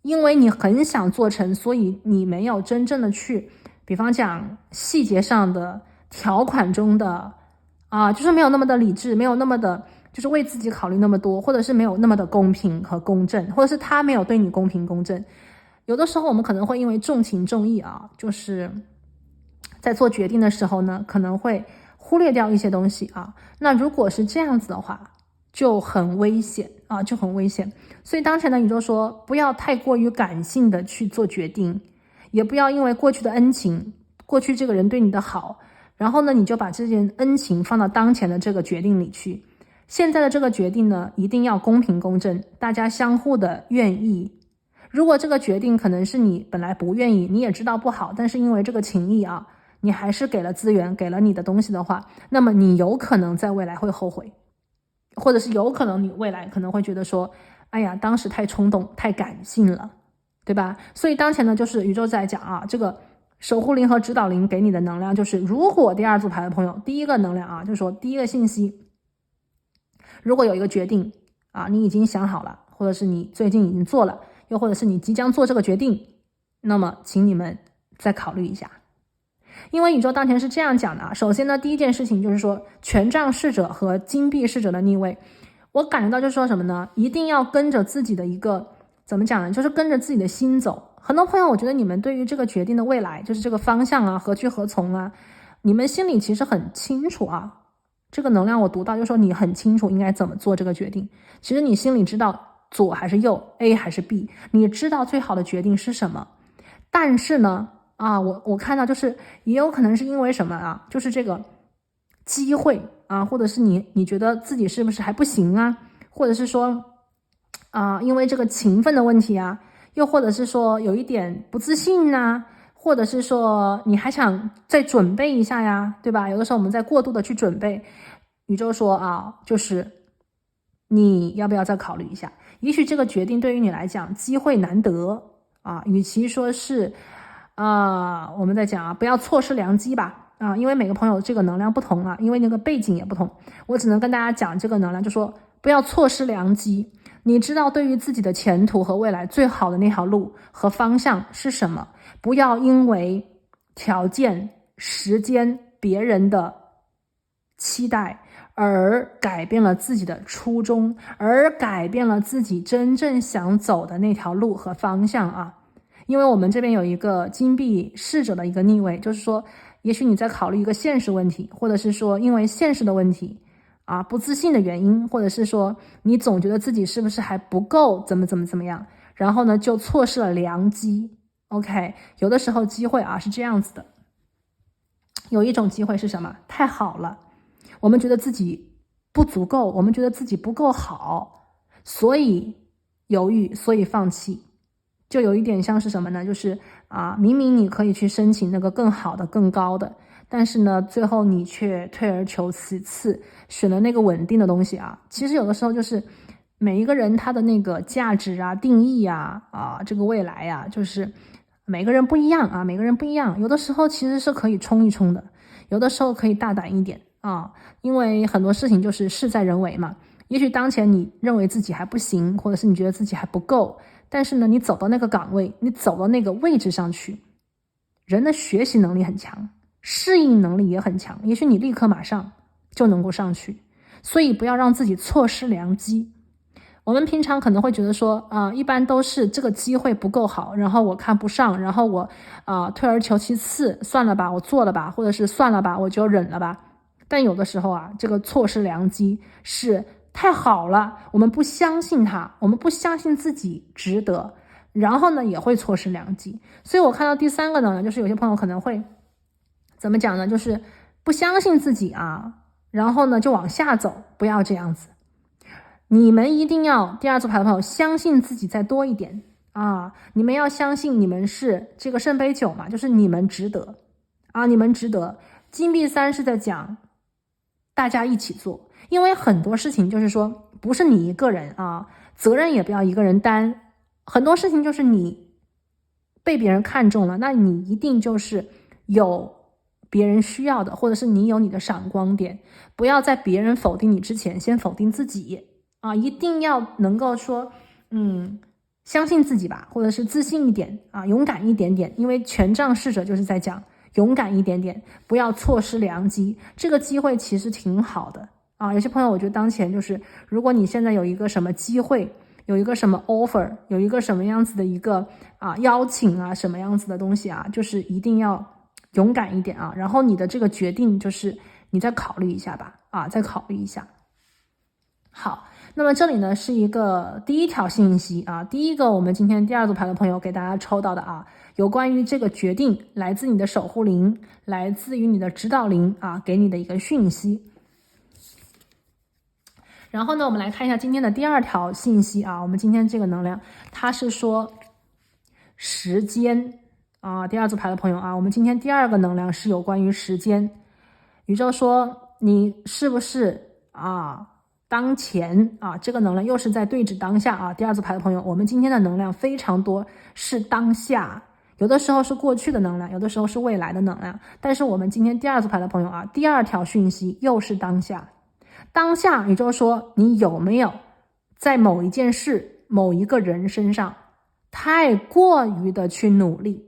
因为你很想做成，所以你没有真正的去比方讲细节上的条款中的就是没有那么的理智，没有那么的就是为自己考虑那么多，或者是没有那么的公平和公正，或者是他没有对你公平公正。有的时候我们可能会因为重情重义啊，就是在做决定的时候呢，可能会忽略掉一些东西啊。那如果是这样子的话，就很危险啊，就很危险。所以当前的宇宙说，不要太过于感性的去做决定，也不要因为过去的恩情，过去这个人对你的好，然后呢，你就把这件恩情放到当前的这个决定里去。现在的这个决定呢，一定要公平公正，大家相互的愿意。如果这个决定可能是你本来不愿意，你也知道不好，但是因为这个情谊啊，你还是给了资源，给了你的东西的话，那么你有可能在未来会后悔，或者是有可能你未来可能会觉得说，哎呀，当时太冲动，太感性了，对吧？所以当前呢，就是宇宙在讲啊，这个守护灵和指导灵给你的能量就是，如果第二组牌的朋友，第一个能量啊，就是说第一个信息，如果有一个决定啊，你已经想好了，或者是你最近已经做了，又或者是你即将做这个决定，那么请你们再考虑一下。因为宇宙当前是这样讲的啊，首先呢，第一件事情就是说权杖侍者和金币侍者的逆位，我感觉到就是说什么呢？一定要跟着自己的一个怎么讲呢？就是跟着自己的心走。很多朋友，我觉得你们对于这个决定的未来，就是这个方向啊，何去何从啊，你们心里其实很清楚啊，这个能量我读到就说你很清楚应该怎么做这个决定，其实你心里知道左还是右， A 还是 B， 你知道最好的决定是什么。但是呢我看到就是也有可能是因为什么啊，就是这个机会啊，或者是你觉得自己是不是还不行啊，或者是说因为这个勤奋的问题啊，又或者是说有一点不自信啊，或者是说你还想再准备一下呀，对吧？有的时候我们在过度的去准备，宇宙说就是你要不要再考虑一下？也许这个决定对于你来讲机会难得与其说是我们在讲不要错失良机吧。因为每个朋友这个能量不同因为那个背景也不同，我只能跟大家讲这个能量，就说不要错失良机。你知道对于自己的前途和未来最好的那条路和方向是什么？不要因为条件、时间、别人的期待而改变了自己的初衷，而改变了自己真正想走的那条路和方向因为我们这边有一个金币侍者的一个逆位，就是说也许你在考虑一个现实问题，或者是说因为现实的问题不自信的原因，或者是说你总觉得自己是不是还不够怎么样，然后呢就错失了良机。 OK， 有的时候机会是这样子的，有一种机会是什么？太好了，我们觉得自己不足够，我们觉得自己不够好，所以犹豫，所以放弃。就有一点像是什么呢？就是明明你可以去申请那个更好的更高的，但是呢最后你却退而求其次，选了那个稳定的东西其实有的时候就是每一个人他的那个价值定义这个未来就是每个人不一样每个人不一样，有的时候其实是可以冲一冲的，有的时候可以大胆一点因为很多事情就是事在人为嘛。也许当前你认为自己还不行，或者是你觉得自己还不够，但是呢你走到那个岗位，你走到那个位置上去，人的学习能力很强，适应能力也很强，也许你立刻马上就能够上去。所以不要让自己错失良机。我们平常可能会觉得说一般都是这个机会不够好，然后我看不上，然后我退而求其次，算了吧，我做了吧，或者是算了吧，我就忍了吧。但有的时候这个错失良机是太好了，我们不相信它，我们不相信自己值得，然后呢也会错失良机。所以我看到第三个呢，就是有些朋友可能会怎么讲呢，就是不相信自己然后呢就往下走，不要这样子。你们一定要，第二组牌的朋友相信自己再多一点你们要相信你们是这个圣杯9嘛，就是你们值得你们值得。金币3是在讲大家一起做，因为很多事情就是说不是你一个人责任也不要一个人担，很多事情就是你被别人看中了，那你一定就是有别人需要的，或者是你有你的闪光点，不要在别人否定你之前先否定自己一定要能够说相信自己吧，或者是自信一点勇敢一点点，因为权杖侍者就是在讲勇敢一点点，不要错失良机。这个机会其实挺好的有些朋友我觉得当前就是如果你现在有一个什么机会，有一个什么 offer， 有一个什么样子的一个邀请什么样子的东西就是一定要勇敢一点然后你的这个决定就是你再考虑一下吧再考虑一下。好，那么这里呢是一个第一条信息第一个我们今天第二组牌的朋友给大家抽到的有关于这个决定来自你的守护灵，来自于你的指导灵给你的一个讯息。然后呢我们来看一下今天的第二条信息我们今天这个能量它是说时间第二组牌的朋友我们今天第二个能量是有关于时间。宇宙说你是不是当前这个能量又是在对指当下第二组牌的朋友，我们今天的能量非常多是当下，有的时候是过去的能量，有的时候是未来的能量，但是我们今天第二组牌的朋友第二条讯息又是当下。当下宇宙说你有没有在某一件事某一个人身上太过于的去努力，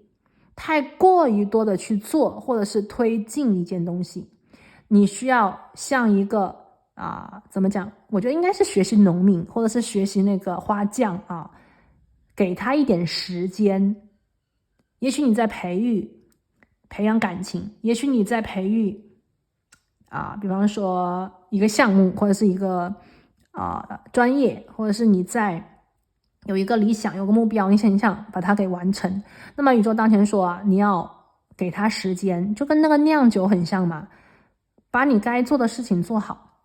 太过于多的去做，或者是推进一件东西，你需要像一个怎么讲，我觉得应该是学习农民，或者是学习那个花匠给他一点时间。也许你在培育培养感情，也许你在培育比方说一个项目，或者是一个专业，或者是你在有一个理想，有个目标，你想把它给完成。那么宇宙当前说你要给他时间，就跟那个酿酒很像嘛，把你该做的事情做好，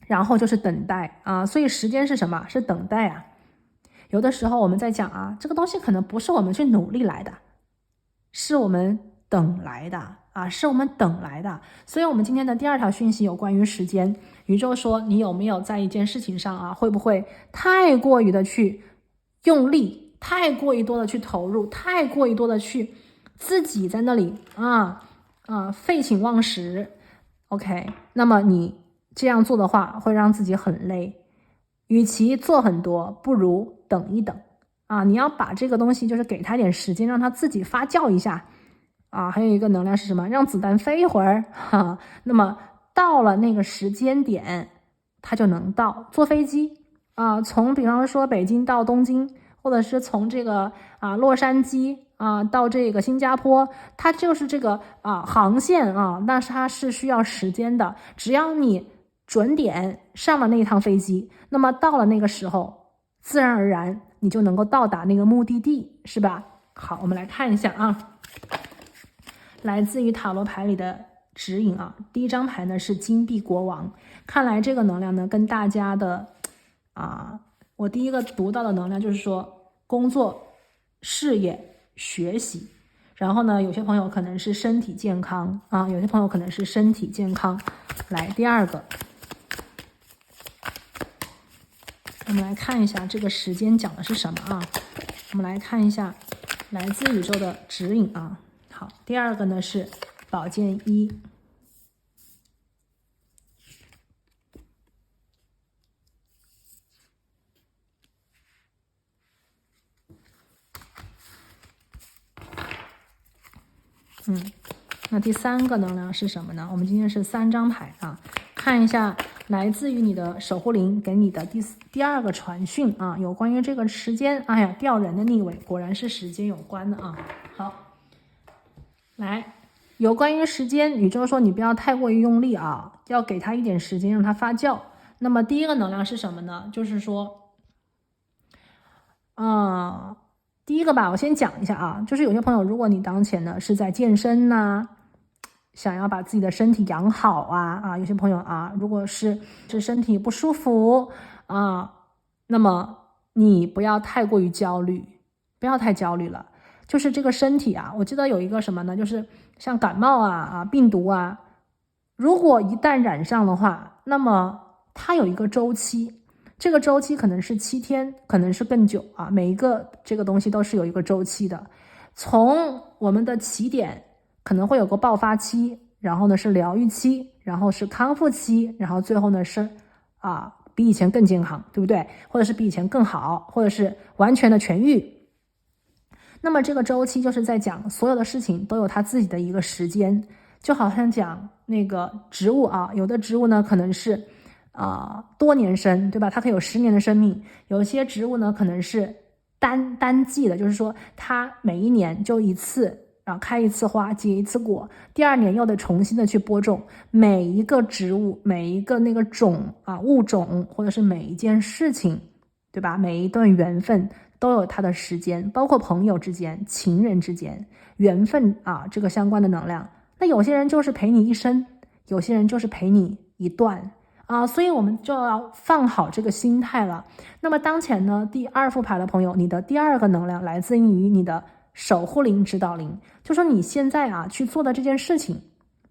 然后就是等待所以时间是什么？是等待有的时候我们在讲这个东西可能不是我们去努力来的，是我们等来的是我们等来的。所以我们今天的第二条讯息有关于时间。宇宙说你有没有在一件事情上会不会太过于的去用力，太过于多的去投入，太过于多的去自己在那里废寝忘食。 OK， 那么你这样做的话会让自己很累，与其做很多不如等一等你要把这个东西就是给他点时间，让他自己发酵一下还有一个能量是什么？让子弹飞一会儿那么到了那个时间点他就能到。坐飞机从比方说北京到东京，或者是从这个洛杉矶到这个新加坡，它就是这个航线那它是需要时间的。只要你准点上了那趟飞机，那么到了那个时候自然而然你就能够到达那个目的地，是吧？好，我们来看一下来自于塔罗牌里的指引第一张牌呢是金币国王。看来这个能量呢跟大家的我第一个读到的能量就是说工作、事业、学习，然后呢有些朋友可能是身体健康有些朋友可能是身体健康。来，第二个我们来看一下这个时间讲的是什么我们来看一下来自宇宙的指引好，第二个呢是宝剑一。那第三个能量是什么呢？我们今天是3张牌看一下来自于你的守护灵给你的第二个传讯有关于这个时间。哎呀，吊人的逆位，果然是时间有关的好，来，有关于时间，宇宙说你不要太过于用力要给他一点时间让他发酵。那么第一个能量是什么呢？就是说第一个吧，我先讲一下就是有些朋友，如果你当前呢是在健身想要把自己的身体养好有些朋友如果是身体不舒服那么你不要太过于焦虑，不要太焦虑了。就是这个身体我记得有一个什么呢，就是像感冒病毒如果一旦染上的话，那么它有一个周期，这个周期可能是7天，可能是更久每一个这个东西都是有一个周期的。从我们的起点可能会有个爆发期，然后呢是疗愈期，然后是康复期，然后最后呢是比以前更健康，对不对？或者是比以前更好，或者是完全的痊愈。那么这个周期就是在讲所有的事情都有它自己的一个时间，就好像讲那个植物有的植物呢可能是多年生，对吧？它可以有10年的生命。有些植物呢可能是单季的，就是说它每一年就一次开一次花，结一次果，第2年又得重新的去播种。每一个植物，每一个那个种物种，或者是每一件事情，对吧？每一段缘分都有它的时间，包括朋友之间、情人之间，缘分这个相关的能量。那有些人就是陪你一生，有些人就是陪你一段所以我们就要放好这个心态了。那么当前呢，第2副牌的朋友，你的第2个能量来自于你的守护灵、指导灵，就说你现在去做的这件事情，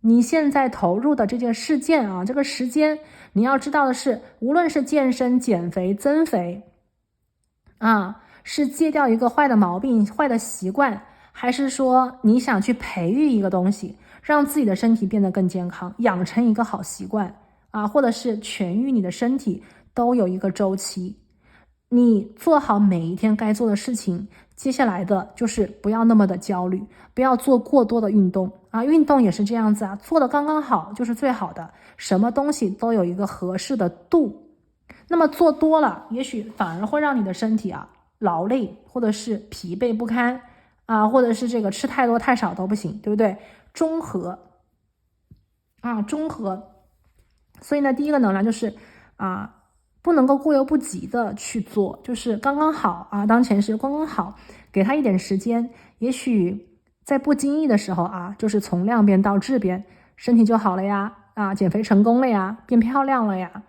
你现在投入的这件事件这个时间，你要知道的是，无论是健身、减肥、增肥是戒掉一个坏的毛病、坏的习惯，还是说你想去培育一个东西，让自己的身体变得更健康，养成一个好习惯或者是痊愈你的身体，都有一个周期。你做好每一天该做的事情，接下来的就是不要那么的焦虑，不要做过多的运动运动也是这样子做的刚刚好就是最好的。什么东西都有一个合适的度，那么做多了，也许反而会让你的身体劳累，或者是疲惫不堪啊，或者是这个吃太多太少都不行，对不对？中和啊，中和。所以呢，第一个能量就是不能够过犹不及的去做，就是刚刚好啊，当前是刚刚好，给他一点时间，也许在不经意的时候就是从量变到质变，身体就好了呀，减肥成功了呀，变漂亮了呀，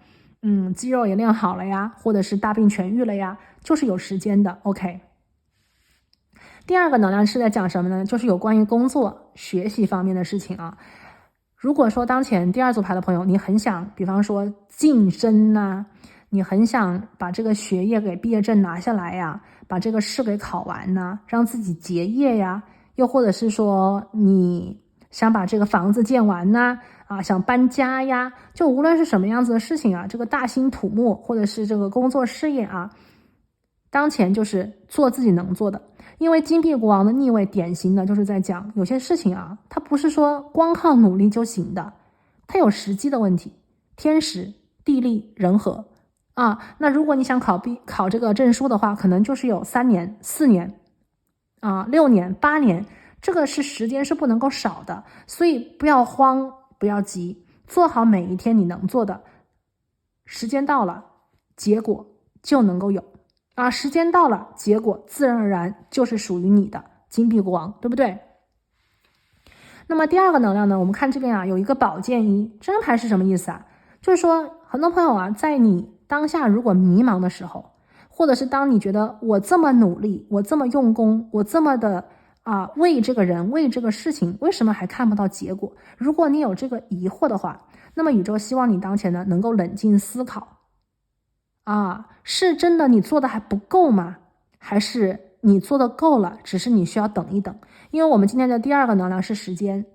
肌肉也练好了呀，或者是大病痊愈了呀，就是有时间的。 OK。 第二个能量是在讲什么呢？就是有关于工作学习方面的事情啊。如果说当前第二组牌的朋友，你很想比方说晋升你很想把这个学业给毕业证拿下来呀，把这个试给考完让自己结业呀，又或者是说你想把这个房子建完想搬家呀，就无论是什么样子的事情这个大兴土木或者是这个工作事业当前就是做自己能做的。因为金币国王的逆位典型的就是在讲有些事情它不是说光靠努力就行的，它有时机的问题，天时地利人和那如果你想考这个证书的话，可能就是有3年4年6年8年，这个是时间是不能够少的。所以不要慌，不要急，做好每一天你能做的，时间到了结果就能够有时间到了结果自然而然就是属于你的，金币国王，对不对？那么第二个能量呢，我们看这边有一个宝剑一，真牌是什么意思就是说很多朋友在你当下如果迷茫的时候，或者是当你觉得我这么努力，我这么用功，我这么的为这个人为这个事情，为什么还看不到结果？如果你有这个疑惑的话，那么宇宙希望你当前呢能够冷静思考是真的你做的还不够吗？还是你做的够了，只是你需要等一等？因为我们今天的第二个能量是时间，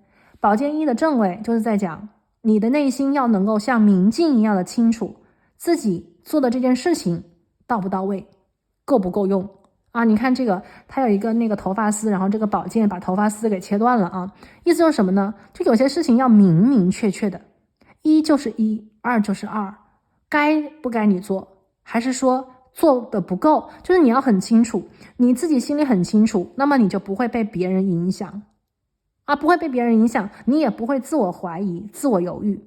宝剑一的正位就是在讲你的内心要能够像明镜一样的清楚自己做的这件事情到不到位，够不够用你看这个它有一个那个头发丝，然后这个宝剑把头发丝给切断了意思就是什么呢？就有些事情要明明确确的，一就是一，二就是二，该不该你做，还是说做的不够，就是你要很清楚，你自己心里很清楚，那么你就不会被别人影响不会被别人影响，你也不会自我怀疑自我犹豫，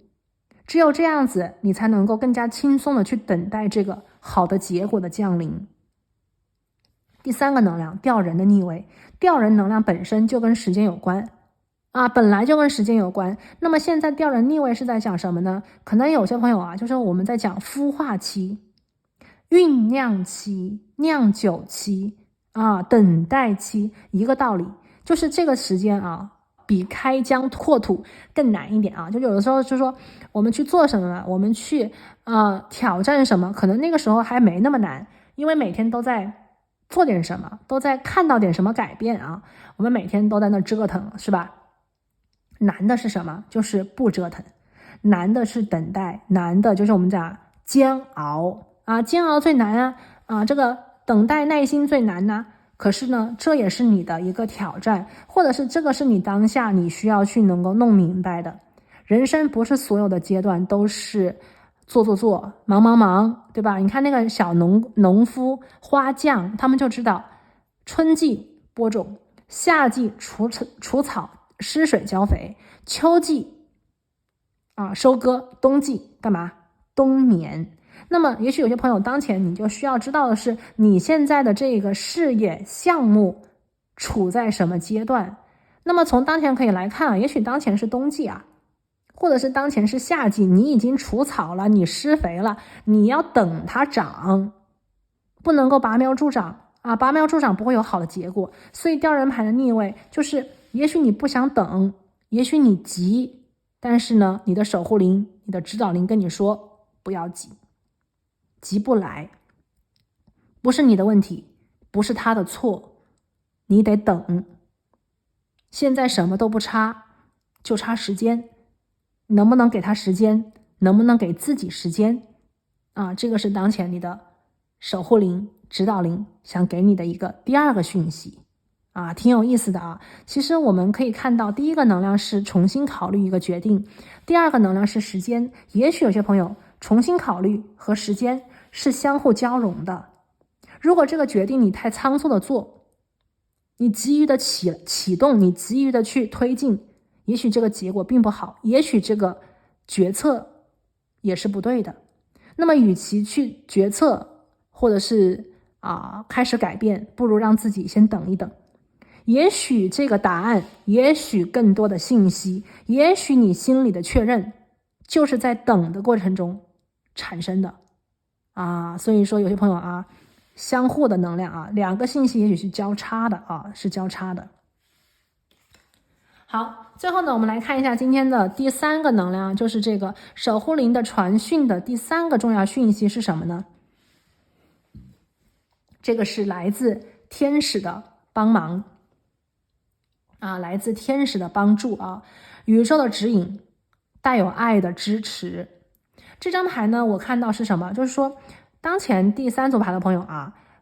只有这样子你才能够更加轻松的去等待这个好的结果的降临。第三个能量吊人的逆位，吊人能量本身就跟时间有关本来就跟时间有关。那么现在吊人逆位是在讲什么呢？可能有些朋友就是我们在讲孵化期、酝酿期、酿酒期等待期，一个道理，就是这个时间比开疆拓土更难一点就有的时候就说我们去做什么，我们去挑战什么，可能那个时候还没那么难，因为每天都在做点什么，都在看到点什么改变我们每天都在那折腾，是吧？难的是什么？就是不折腾，难的是等待，难的就是我们讲煎熬煎熬最难这个等待耐心最难可是呢，这也是你的一个挑战，或者是这个是你当下你需要去能够弄明白的。人生不是所有的阶段都是做忙，对吧？你看那个小农夫花匠，他们就知道春季播种，夏季除草施水浇肥，秋季收割，冬季干嘛？冬眠。那么也许有些朋友当前你就需要知道的是，你现在的这个事业项目处在什么阶段。那么从当前可以来看也许当前是冬季或者是当前是夏季，你已经除草了，你施肥了，你要等它长，不能够拔苗助长拔苗助长不会有好的结果。所以吊人牌的逆位就是也许你不想等，也许你急，但是呢你的守护灵，你的指导灵跟你说不要急，急不来，不是你的问题，不是他的错，你得等。现在什么都不差，就差时间，能不能给他时间，能不能给自己时间这个是当前你的守护灵、指导灵想给你的一个第二个讯息挺有意思的其实我们可以看到，第一个能量是重新考虑一个决定，第二个能量是时间。也许有些朋友重新考虑和时间是相互交融的，如果这个决定你太仓促的做，你急于的启动，你急于的去推进，也许这个结果并不好，也许这个决策也是不对的。那么与其去决策或者是开始改变，不如让自己先等一等。也许这个答案，也许更多的信息，也许你心里的确认，就是在等的过程中产生的所以说有些朋友相互的能量两个信息也许是交叉的是交叉的。好，最后呢，我们来看一下今天的第3个能量，就是这个守护灵的传讯的第3个重要讯息是什么呢？这个是来自天使的帮忙来自天使的帮助宇宙的指引，带有爱的支持。这张牌呢，我看到是什么？就是说，当前第3组牌的朋友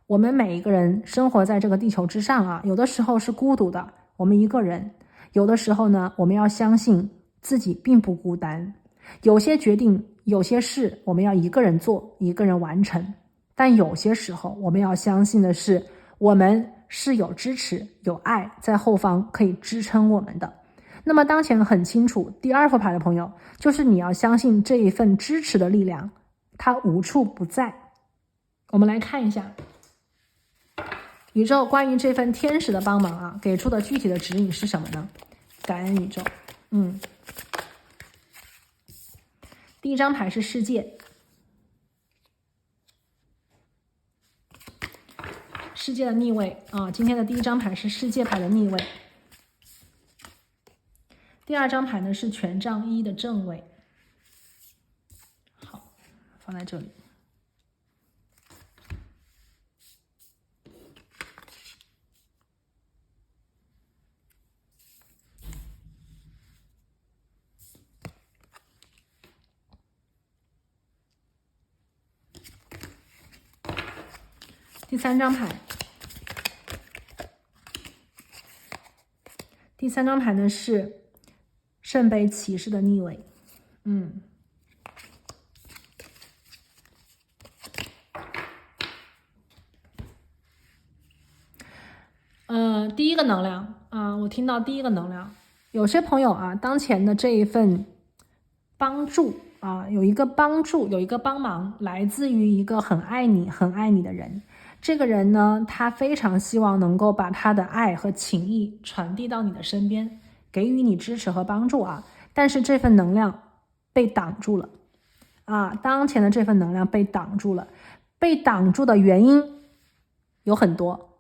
我们每一个人生活在这个地球之上有的时候是孤独的，我们一个人；有的时候呢，我们要相信自己并不孤单。有些决定，有些事，我们要一个人做，一个人完成。但有些时候，我们要相信的是，我们是有支持、有爱在后方可以支撑我们的。那么当前很清楚，第2副牌的朋友，就是你要相信这一份支持的力量，它无处不在。我们来看一下宇宙关于这份天使的帮忙给出的具体的指引是什么呢？感恩宇宙。第一张牌是世界，世界的逆位今天的第1张牌是世界牌的逆位。第2张牌呢是权杖1的正位。好，放在这里。第3张牌，第3张牌呢是圣杯骑士的逆位。第一个能量我听到第一个能量，有些朋友当前的这一份帮助有一个帮助，有一个帮忙，来自于一个很爱你、很爱你的人。这个人呢，他非常希望能够把他的爱和情谊传递到你的身边，给予你支持和帮助但是这份能量被挡住了当前的这份能量被挡住了。被挡住的原因有很多，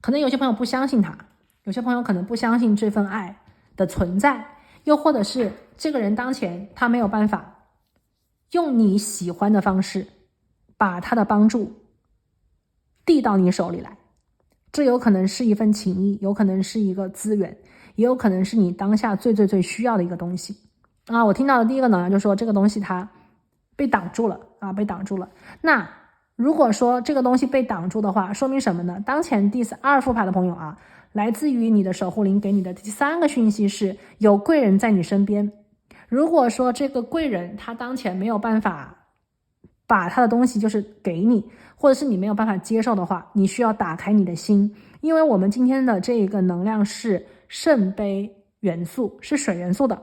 可能有些朋友不相信他，有些朋友可能不相信这份爱的存在，又或者是这个人当前他没有办法用你喜欢的方式把他的帮助递到你手里来。这有可能是一份情谊，有可能是一个资源，也有可能是你当下最最最需要的一个东西我听到的第一个能量就是说这个东西它被挡住了被挡住了。那如果说这个东西被挡住的话，说明什么呢？当前第2副牌的朋友来自于你的守护灵给你的第3个讯息是有贵人在你身边。如果说这个贵人他当前没有办法把他的东西就是给你，或者是你没有办法接受的话，你需要打开你的心。因为我们今天的这个能量是圣杯元素，是水元素的，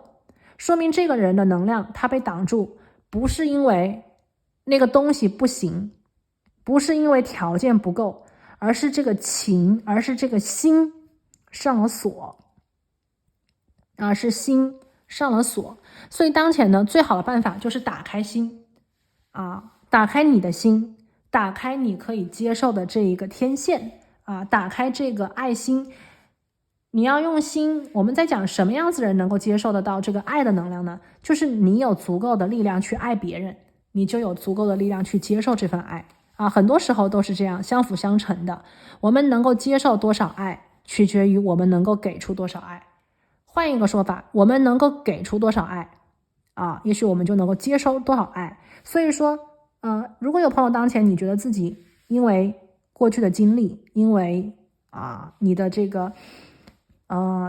说明这个人的能量他被挡住，不是因为那个东西不行，不是因为条件不够，而是这个心上了锁是心上了锁。所以当前呢，最好的办法就是打开心打开你的心，打开你可以接受的这一个天线打开这个爱心。你要用心。我们在讲什么样子的人能够接受得到这个爱的能量呢？就是你有足够的力量去爱别人，你就有足够的力量去接受这份爱很多时候都是这样，相辅相成的。我们能够接受多少爱，取决于我们能够给出多少爱。换一个说法，我们能够给出多少爱也许我们就能够接收多少爱。所以说如果有朋友当前你觉得自己因为过去的经历，因为你的这个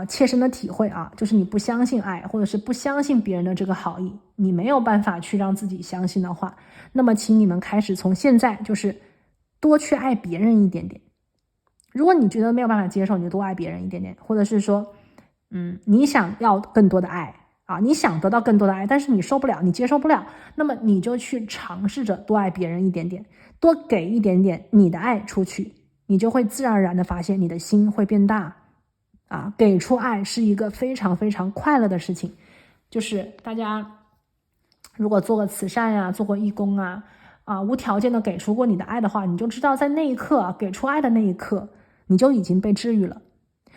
切身的体会就是你不相信爱，或者是不相信别人的这个好意，你没有办法去让自己相信的话，那么请你们开始从现在就是多去爱别人一点点如果你觉得没有办法接受，你就多爱别人一点点，或者是说你想要更多的爱啊，你想得到更多的爱，但是你受不了，你接受不了，那么你就去尝试着多爱别人一点点，多给一点点你的爱出去，你就会自然而然的发现你的心会变大啊。给出爱是一个非常非常快乐的事情，就是大家如果做个慈善呀，做过义工无条件的给出过你的爱的话，你就知道在那一刻给出爱的那一刻，你就已经被治愈了。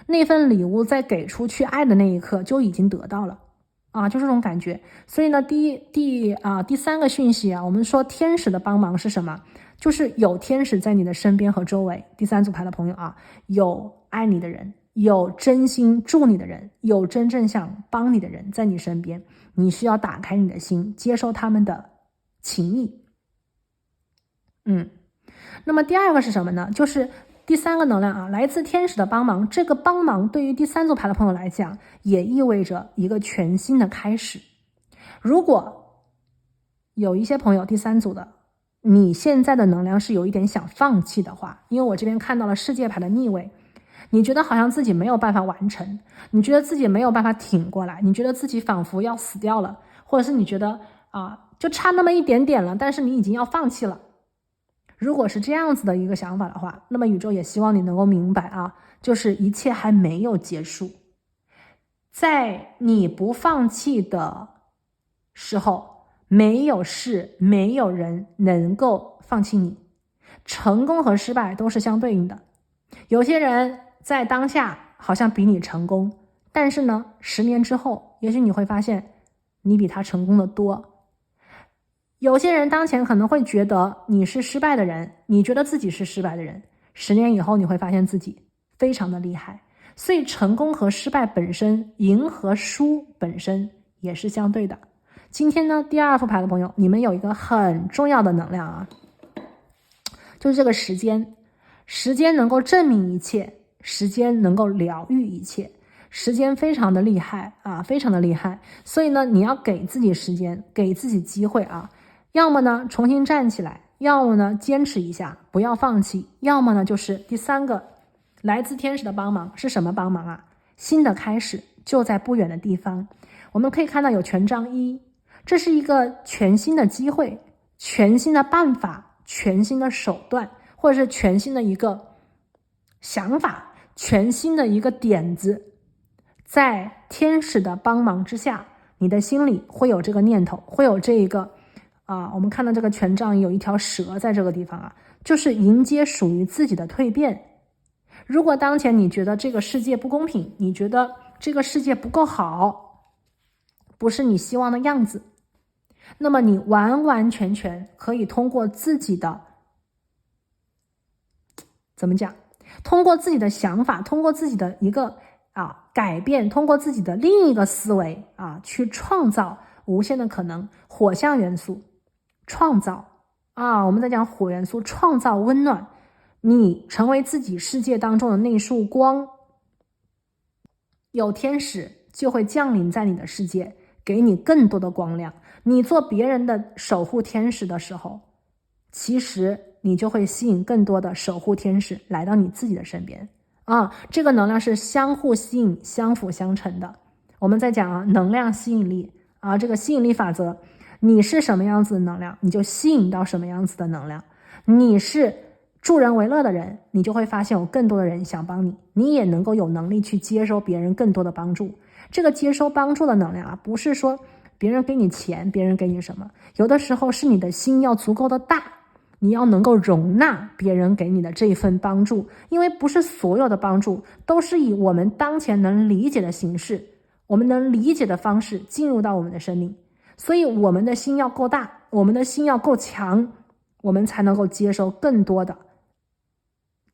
那份礼物在给出去爱的那一刻就已经得到了就这种感觉。所以呢，第三个讯息我们说天使的帮忙是什么？就是有天使在你的身边和周围。第三组牌的朋友有爱你的人，有真心助你的人，有真正想帮你的人在你身边，你需要打开你的心，接受他们的情谊。那么第二个是什么呢？就是第三个能量来自天使的帮忙。这个帮忙对于第三组牌的朋友来讲，也意味着一个全新的开始。如果有一些朋友第三组的，你现在的能量是有一点想放弃的话，因为我这边看到了世界牌的逆位，你觉得好像自己没有办法完成，你觉得自己没有办法挺过来，你觉得自己仿佛要死掉了，或者是你觉得就差那么一点点了，但是你已经要放弃了。如果是这样子的一个想法的话，那么宇宙也希望你能够明白就是一切还没有结束。在你不放弃的时候，没有事，没有人能够放弃你。成功和失败都是相对应的。有些人在当下好像比你成功，但是呢，10年之后，也许你会发现你比他成功的多。有些人当前可能会觉得你是失败的人，你觉得自己是失败的人，10年以后你会发现自己非常的厉害。所以成功和失败本身，赢和输本身也是相对的。今天呢，第二副牌的朋友，你们有一个很重要的能量就是这个时间。时间能够证明一切，时间能够疗愈一切，时间非常的厉害非常的厉害。所以呢，你要给自己时间，给自己机会要么呢重新站起来，要么呢坚持一下，不要放弃，要么呢就是第三个来自天使的帮忙。是什么帮忙新的开始就在不远的地方。我们可以看到有权杖1，这是一个全新的机会，全新的办法，全新的手段，或者是全新的一个想法，全新的一个点子。在天使的帮忙之下，你的心里会有这个念头，会有这一个我们看到这个权杖有一条蛇在这个地方就是迎接属于自己的蜕变。如果当前你觉得这个世界不公平，你觉得这个世界不够好，不是你希望的样子，那么你完完全全可以通过自己的通过自己的想法，通过自己的一个改变，通过自己的另一个思维去创造无限的可能。火象元素创造我们在讲火元素，创造温暖，你成为自己世界当中的那束光，有天使就会降临在你的世界，给你更多的光亮。你做别人的守护天使的时候，其实你就会吸引更多的守护天使来到你自己的身边这个能量是相互吸引，相辅相成的。我们在讲能量吸引力这个吸引力法则，你是什么样子的能量，你就吸引到什么样子的能量。你是助人为乐的人，你就会发现有更多的人想帮你，你也能够有能力去接收别人更多的帮助。这个接收帮助的能量不是说别人给你钱，别人给你什么，有的时候是你的心要足够的大，你要能够容纳别人给你的这一份帮助。因为不是所有的帮助都是以我们当前能理解的形式，我们能理解的方式进入到我们的生命。所以我们的心要够大，我们的心要够强，我们才能够接受更多的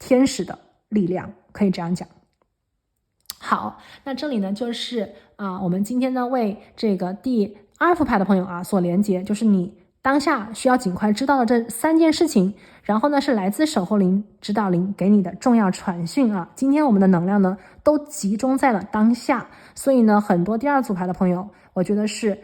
天使的力量，可以这样讲。好，那这里呢就是我们今天呢为这个第2副牌的朋友所连接，就是你当下需要尽快知道的这3件事情，然后呢是来自守护灵指导灵给你的重要传讯今天我们的能量呢都集中在了当下，所以呢很多第2组牌的朋友，我觉得是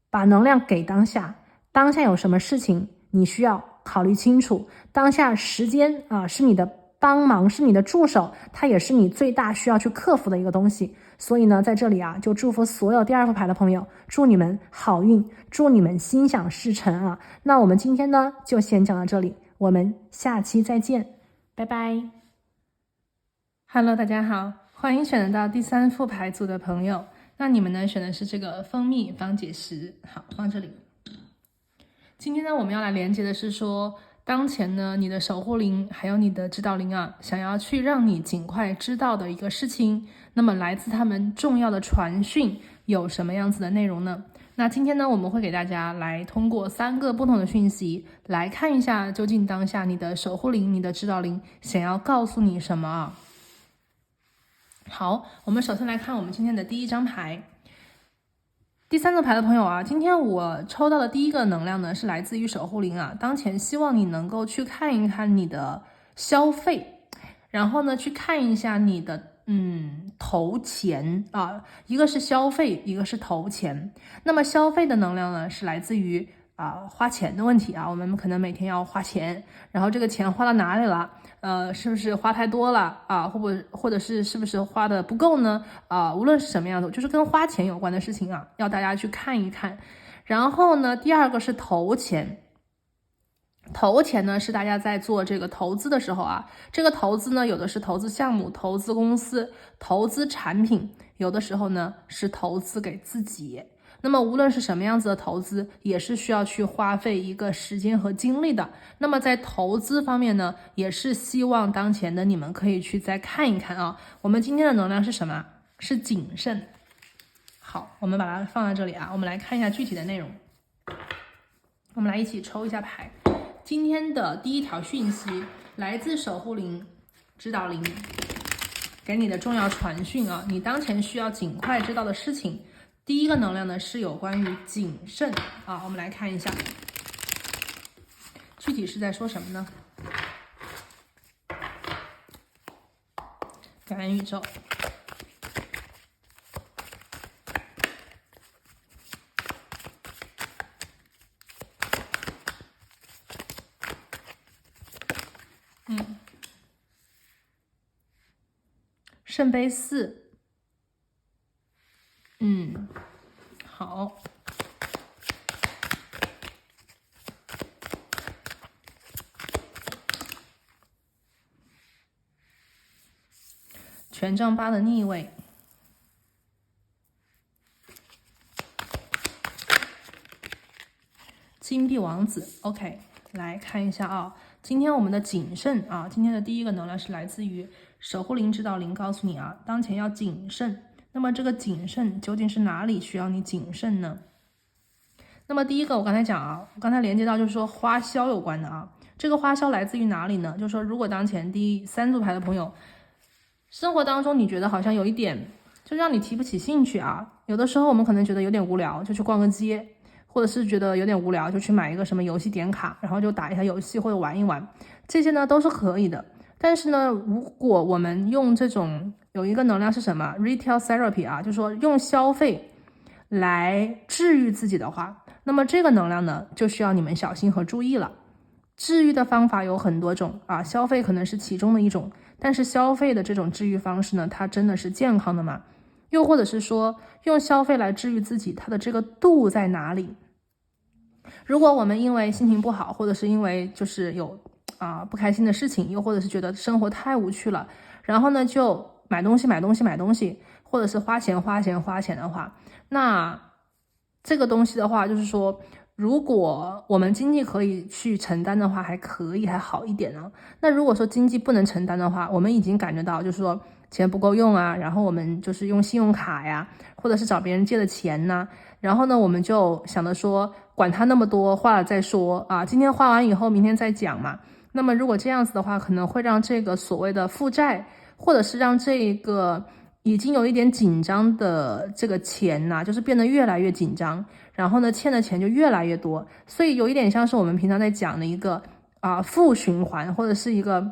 把能量给当下，当下有什么事情你需要考虑清楚，当下时间是你的帮忙，是你的助手，它也是你最大需要去克服的一个东西。所以呢，在这里啊，就祝福所有第二副牌的朋友，祝你们好运，祝你们心想事成啊！那我们今天呢，就先讲到这里，我们下期再见，拜拜。Hello， 大家好，欢迎选到第3副牌组的朋友。那你们呢，选的是这个蜂蜜方解石，好，放这里。今天呢，我们要来连接的是说，当前呢，你的守护灵还有你的指导灵啊，想要去让你尽快知道的一个事情。那么来自他们重要的传讯有什么样子的内容呢？那今天呢，我们会给大家来通过3个不同的讯息来看一下，究竟当下你的守护灵、你的指导灵想要告诉你什么啊？好，我们首先来看我们今天的第1张牌。第3个牌的朋友啊，今天我抽到的第一个能量呢，是来自于守护灵啊，当前希望你能够去看一看你的消费，然后呢，去看一下你的投钱啊，一个是消费，一个是投钱。那么消费的能量呢，是来自于花钱的问题啊，我们可能每天要花钱，然后这个钱花到哪里了？是不是花太多了啊？或者是不是花的不够呢？无论是什么样的，就是跟花钱有关的事情啊，要大家去看一看。然后呢，第2个是投钱。投钱呢，是大家在做这个投资的时候啊，这个投资呢，有的是投资项目、投资公司、投资产品，有的时候呢是投资给自己。那么无论是什么样子的投资，也是需要去花费一个时间和精力的。那么在投资方面呢，也是希望当前的你们可以去再看一看啊。我们今天的能量是什么？是谨慎。好，我们把它放在这里啊，我们来看一下具体的内容。我们来一起抽一下牌。今天的第1条讯息来自守护灵、指导灵给你的重要传讯啊，你当前需要尽快知道的事情。第一个能量呢，是有关于谨慎啊，我们来看一下具体是在说什么呢？感恩宇宙。圣杯4，好，权杖8的逆位，金币王子。 OK， 来看一下啊，今天我们的谨慎啊，今天的第一个能量是来自于守护灵、指导灵告诉你啊，当前要谨慎。那么这个谨慎究竟是哪里需要你谨慎呢？那么第一个，我刚才讲啊，我刚才连接到就是说花销有关的啊，这个花销来自于哪里呢？就是说，如果当前第3组牌的朋友，生活当中你觉得好像有一点就让你提不起兴趣啊，有的时候我们可能觉得有点无聊，就去逛个街，或者是觉得有点无聊，就去买一个什么游戏点卡，然后就打一下游戏或者玩一玩，这些呢都是可以的。但是呢，如果我们用这种有一个能量是什么 retail therapy 啊，就是说用消费来治愈自己的话，那么这个能量呢就需要你们小心和注意了。治愈的方法有很多种啊，消费可能是其中的一种，但是消费的这种治愈方式呢，它真的是健康的吗？又或者是说用消费来治愈自己，它的这个度在哪里？如果我们因为心情不好，或者是因为就是有不开心的事情，又或者是觉得生活太无趣了，然后呢就买东西，或者是花钱的话，那这个东西的话，就是说如果我们经济可以去承担的话，还可以还好一点呢。那如果说经济不能承担的话，我们已经感觉到就是说钱不够用啊，然后我们就是用信用卡呀，或者是找别人借的钱呢，然后呢我们就想着说管他那么多，花了再说啊，今天花完以后明天再讲嘛。那么如果这样子的话，可能会让这个所谓的负债，或者是让这个已经有一点紧张的这个钱呐，就是变得越来越紧张，然后呢欠的钱就越来越多，所以有一点像是我们平常在讲的一个负循环，或者是一个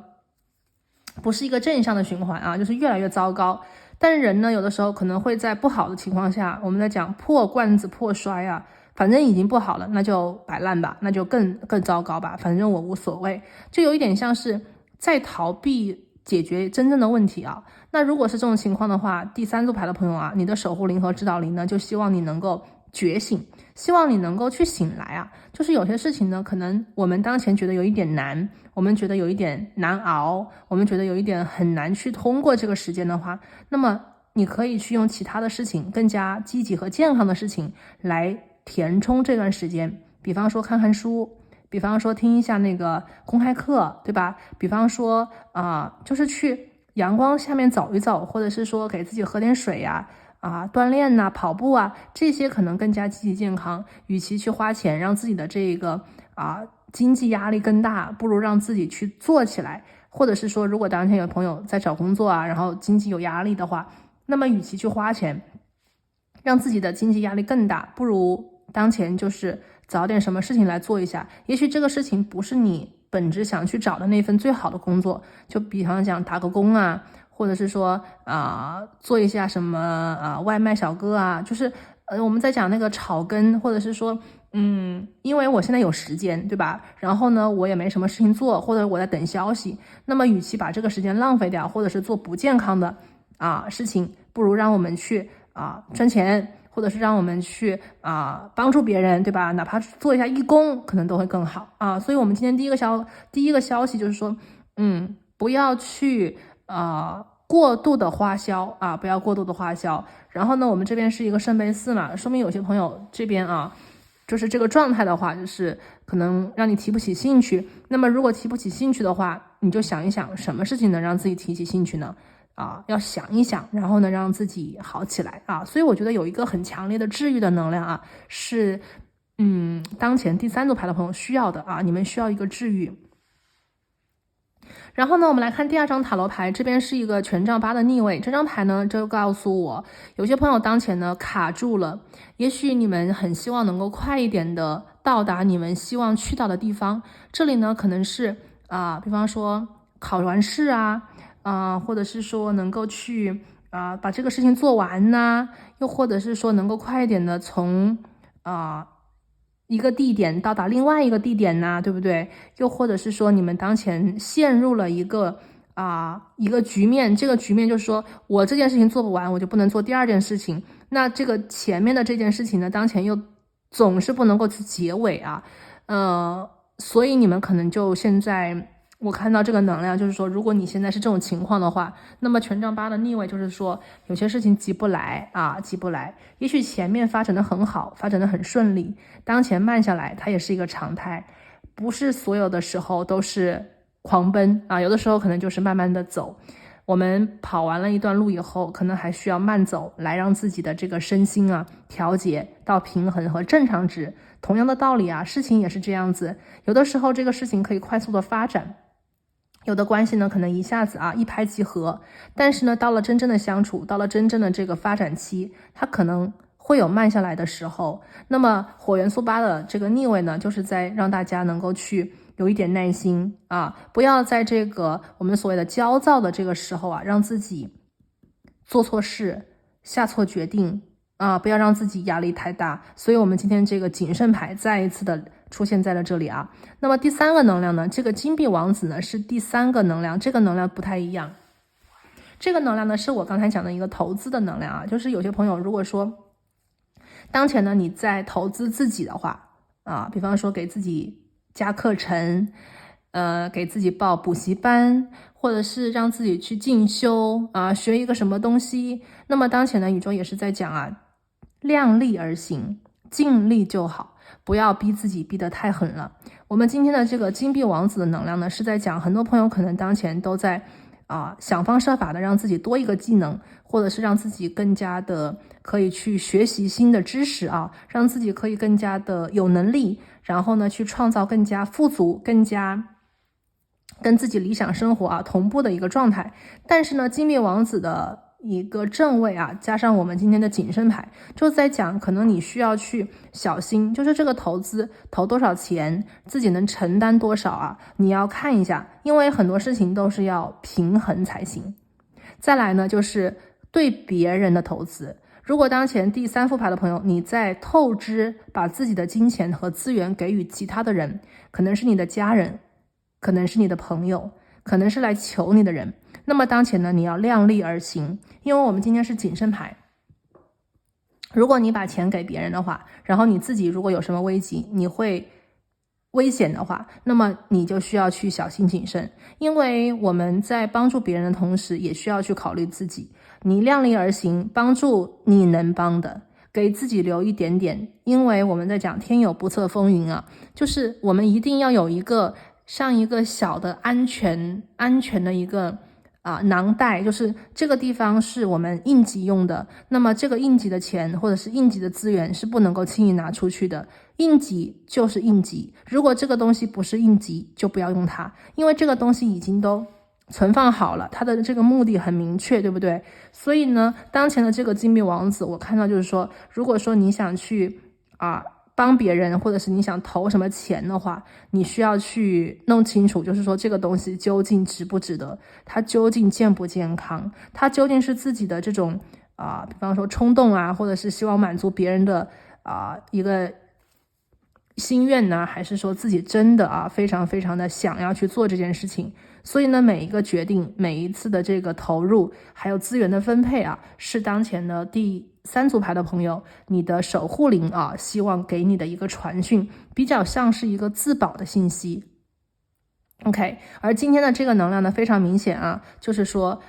不是一个正向的循环啊，就是越来越糟糕。但是人呢，有的时候可能会在不好的情况下，我们在讲破罐子破摔啊，反正已经不好了，那就摆烂吧，那就更糟糕吧，反正我无所谓。就有一点像是在逃避解决真正的问题啊。那如果是这种情况的话，第三组牌的朋友啊，你的守护灵和指导灵呢，就希望你能够觉醒，希望你能够去醒来啊。就是有些事情呢，可能我们当前觉得有一点难，我们觉得有一点难熬，我们觉得有一点很难去通过这个时间的话，那么你可以去用其他的事情，更加积极和健康的事情来填充这段时间。比方说看看书，比方说听一下那个公开课，对吧？比方说就是去阳光下面走一走，或者是说给自己喝点水呀，锻炼呐，跑步啊，这些可能更加积极健康。与其去花钱让自己的这个经济压力更大，不如让自己去做起来。或者是说，如果当前有朋友在找工作啊，然后经济有压力的话，那么与其去花钱让自己的经济压力更大，不如当前就是找点什么事情来做一下。也许这个事情不是你本质想去找的那份最好的工作，就比方讲打个工啊，或者是说做一下什么外卖小哥啊，就是我们在讲那个草根，或者是说因为我现在有时间，对吧？然后呢，我也没什么事情做，或者我在等消息，那么与其把这个时间浪费掉，或者是做不健康的事情，不如让我们去赚钱，或者是让我们去帮助别人，对吧？哪怕做一下义工，可能都会更好所以我们今天第一个消息就是说，不要去过度的花销不要过度的花销。然后呢，我们这边是一个圣杯4嘛，说明有些朋友这边就是这个状态的话，就是可能让你提不起兴趣。那么如果提不起兴趣的话，你就想一想，什么事情能让自己提起兴趣呢？要想一想，然后呢，让自己好起来所以我觉得有一个很强烈的治愈的能量是当前第三组牌的朋友需要的你们需要一个治愈。然后呢，我们来看第二张塔罗牌，这边是一个权杖8的逆位。这张牌呢，就告诉我，有些朋友当前呢卡住了，也许你们很希望能够快一点的到达你们希望去到的地方。这里呢，可能是比方说考完试或者是说能够去把这个事情做完呐，又或者是说能够快一点的从一个地点到达另外一个地点呐，对不对？又或者是说你们当前陷入了一个局面，这个局面就是说我这件事情做不完，我就不能做第二件事情。那这个前面的这件事情呢，当前又总是不能够去结尾所以你们可能就现在。我看到这个能量就是说，如果你现在是这种情况的话，那么权杖8的逆位就是说有些事情急不来急不来。也许前面发展的很好，发展的很顺利，当前慢下来它也是一个常态，不是所有的时候都是狂奔有的时候可能就是慢慢的走。我们跑完了一段路以后，可能还需要慢走，来让自己的这个身心调节到平衡和正常值。同样的道理事情也是这样子，有的时候这个事情可以快速的发展，有的关系呢，可能一下子一拍即合，但是呢，到了真正的相处，到了真正的这个发展期，它可能会有慢下来的时候。那么火元素8的这个逆位呢，就是在让大家能够去有一点耐心不要在这个我们所谓的焦躁的这个时候让自己做错事，下错决定不要让自己压力太大。所以我们今天这个谨慎牌再一次的出现在了这里那么第三个能量呢，这个金币王子呢是第三个能量，这个能量不太一样。这个能量呢是我刚才讲的一个投资的能量就是有些朋友如果说当前呢你在投资自己的话比方说给自己加课程给自己报补习班，或者是让自己去进修学一个什么东西，那么当前呢宇宙也是在讲量力而行，尽力就好，不要逼自己逼得太狠了。我们今天的这个金币王子的能量呢，是在讲很多朋友可能当前都在想方设法的让自己多一个技能，或者是让自己更加的可以去学习新的知识让自己可以更加的有能力，然后呢去创造更加富足，更加跟自己理想生活同步的一个状态。但是呢，金币王子的一个正位加上我们今天的谨慎牌，就在讲可能你需要去小心，就是这个投资投多少钱，自己能承担多少你要看一下，因为很多事情都是要平衡才行。再来呢，就是对别人的投资，如果当前第三副牌的朋友，你在透支，把自己的金钱和资源给予其他的人，可能是你的家人，可能是你的朋友，可能是来求你的人。那么当前呢，你要量力而行，因为我们今天是谨慎牌。如果你把钱给别人的话，然后你自己如果有什么危机，你会危险的话，那么你就需要去小心谨慎，因为我们在帮助别人的同时，也需要去考虑自己。你量力而行，帮助你能帮的，给自己留一点点，因为我们在讲天有不测风云啊，就是我们一定要有一个像一个小的安全的一个囊袋，就是这个地方是我们应急用的，那么这个应急的钱或者是应急的资源是不能够轻易拿出去的，应急就是应急，如果这个东西不是应急就不要用它，因为这个东西已经都存放好了，它的这个目的很明确，对不对？所以呢，当前的这个金币王子，我看到就是说，如果说你想去帮别人，或者是你想投什么钱的话，你需要去弄清楚，就是说这个东西究竟值不值得，它究竟健不健康，它究竟是自己的这种比方说冲动啊，或者是希望满足别人的一个心愿呢，还是说自己真的非常非常的想要去做这件事情。所以呢，每一个决定，每一次的这个投入，还有资源的分配是当前的第3组牌的朋友，你的守护灵希望给你的一个传讯，比较像是一个自保的信息。OK， 而今天的这个能量呢，非常明显就是说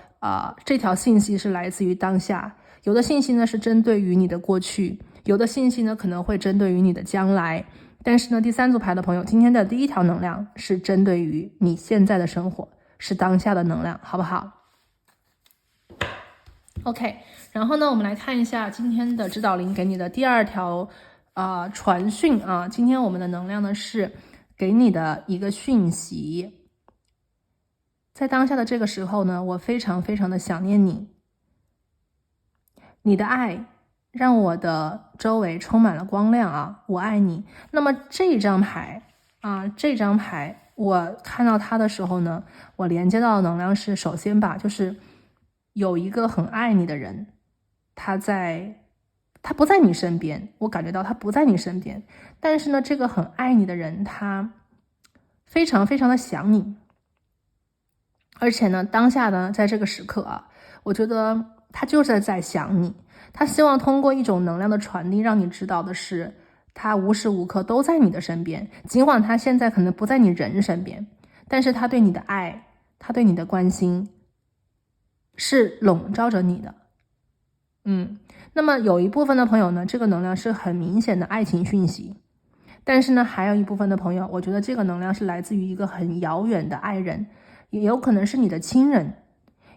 这条信息是来自于当下，有的信息呢是针对于你的过去，有的信息呢可能会针对于你的将来。但是呢，第3组牌的朋友，今天的第一条能量是针对于你现在的生活，是当下的能量，好不好 ？OK， 然后呢，我们来看一下今天的指导灵给你的第2条传讯今天我们的能量呢是给你的一个讯息，在当下的这个时候呢，我非常非常的想念你，你的爱让我的周围充满了光亮我爱你。那么这张牌我看到它的时候呢，我连接到的能量是，首先就是有一个很爱你的人，他不在你身边，我感觉到他不在你身边，但是呢，这个很爱你的人他非常非常的想你，而且呢，当下呢，在这个时刻我觉得他就是在想你，他希望通过一种能量的传递，让你知道的是，他无时无刻都在你的身边，尽管他现在可能不在你人身边，但是他对你的爱，他对你的关心是笼罩着你的。那么有一部分的朋友呢，这个能量是很明显的爱情讯息，但是呢，还有一部分的朋友，我觉得这个能量是来自于一个很遥远的爱人，也有可能是你的亲人，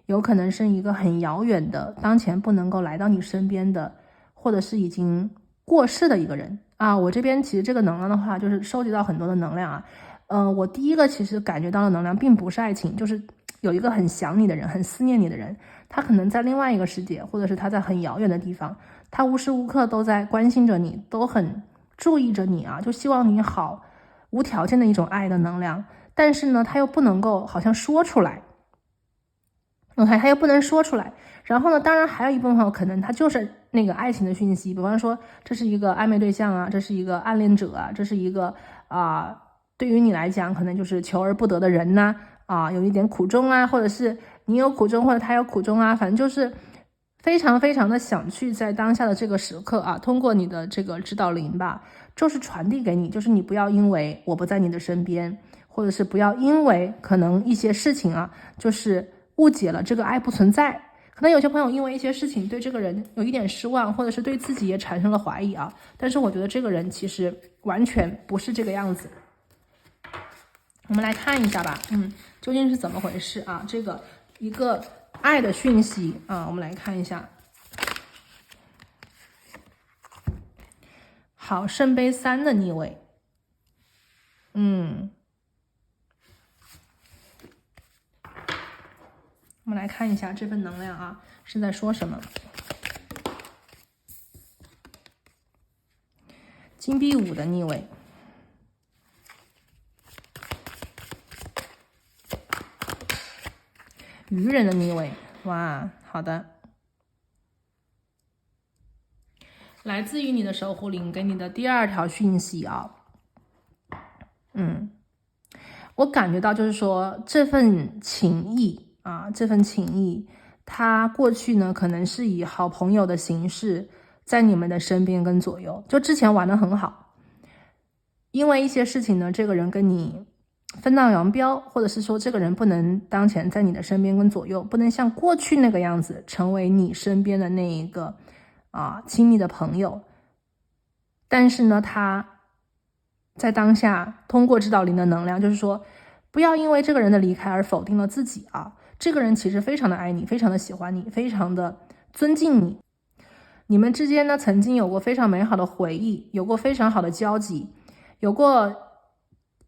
有可能是一个很遥远的，当前不能够来到你身边的，或者是已经过世的一个人我这边其实这个能量的话，就是收集到很多的能量我第一个其实感觉到的能量并不是爱情，就是有一个很想你的人，很思念你的人，他可能在另外一个世界，或者是他在很遥远的地方，他无时无刻都在关心着你，都很注意着你就希望你好，无条件的一种爱的能量。但是呢，他又不能够好像说出来，OK， 他又不能说出来。然后呢，当然还有一部分朋友可能他就是那个爱情的讯息，比方说这是一个暧昧对象这是一个暗恋者这是一个对于你来讲可能就是求而不得的人呐有一点苦衷或者是你有苦衷或者他有苦衷反正就是非常非常的想去在当下的这个时刻通过你的这个指导灵就是传递给你，就是你不要因为我不在你的身边，或者是不要因为可能一些事情就是误解了这个爱不存在。可能有些朋友因为一些事情对这个人有一点失望，或者是对自己也产生了怀疑但是我觉得这个人其实完全不是这个样子。我们来看一下吧究竟是怎么回事这个一个爱的讯息我们来看一下。好，圣杯3的逆位我们来看一下这份能量是在说什么。金币5的逆位，愚人的逆位，哇，好的，来自于你的守护灵给你的第2条讯息我感觉到就是说这份情谊啊，这份情谊，它过去呢可能是以好朋友的形式在你们的身边跟左右，就之前玩得很好，因为一些事情呢，这个人跟你分道扬镳，或者是说这个人不能当前在你的身边跟左右，不能像过去那个样子成为你身边的那一个亲密的朋友。但是呢，他在当下通过指导灵的能量，就是说不要因为这个人的离开而否定了自己啊。这个人其实非常的爱你，非常的喜欢你，非常的尊敬你。你们之间呢曾经有过非常美好的回忆，有过非常好的交集，有过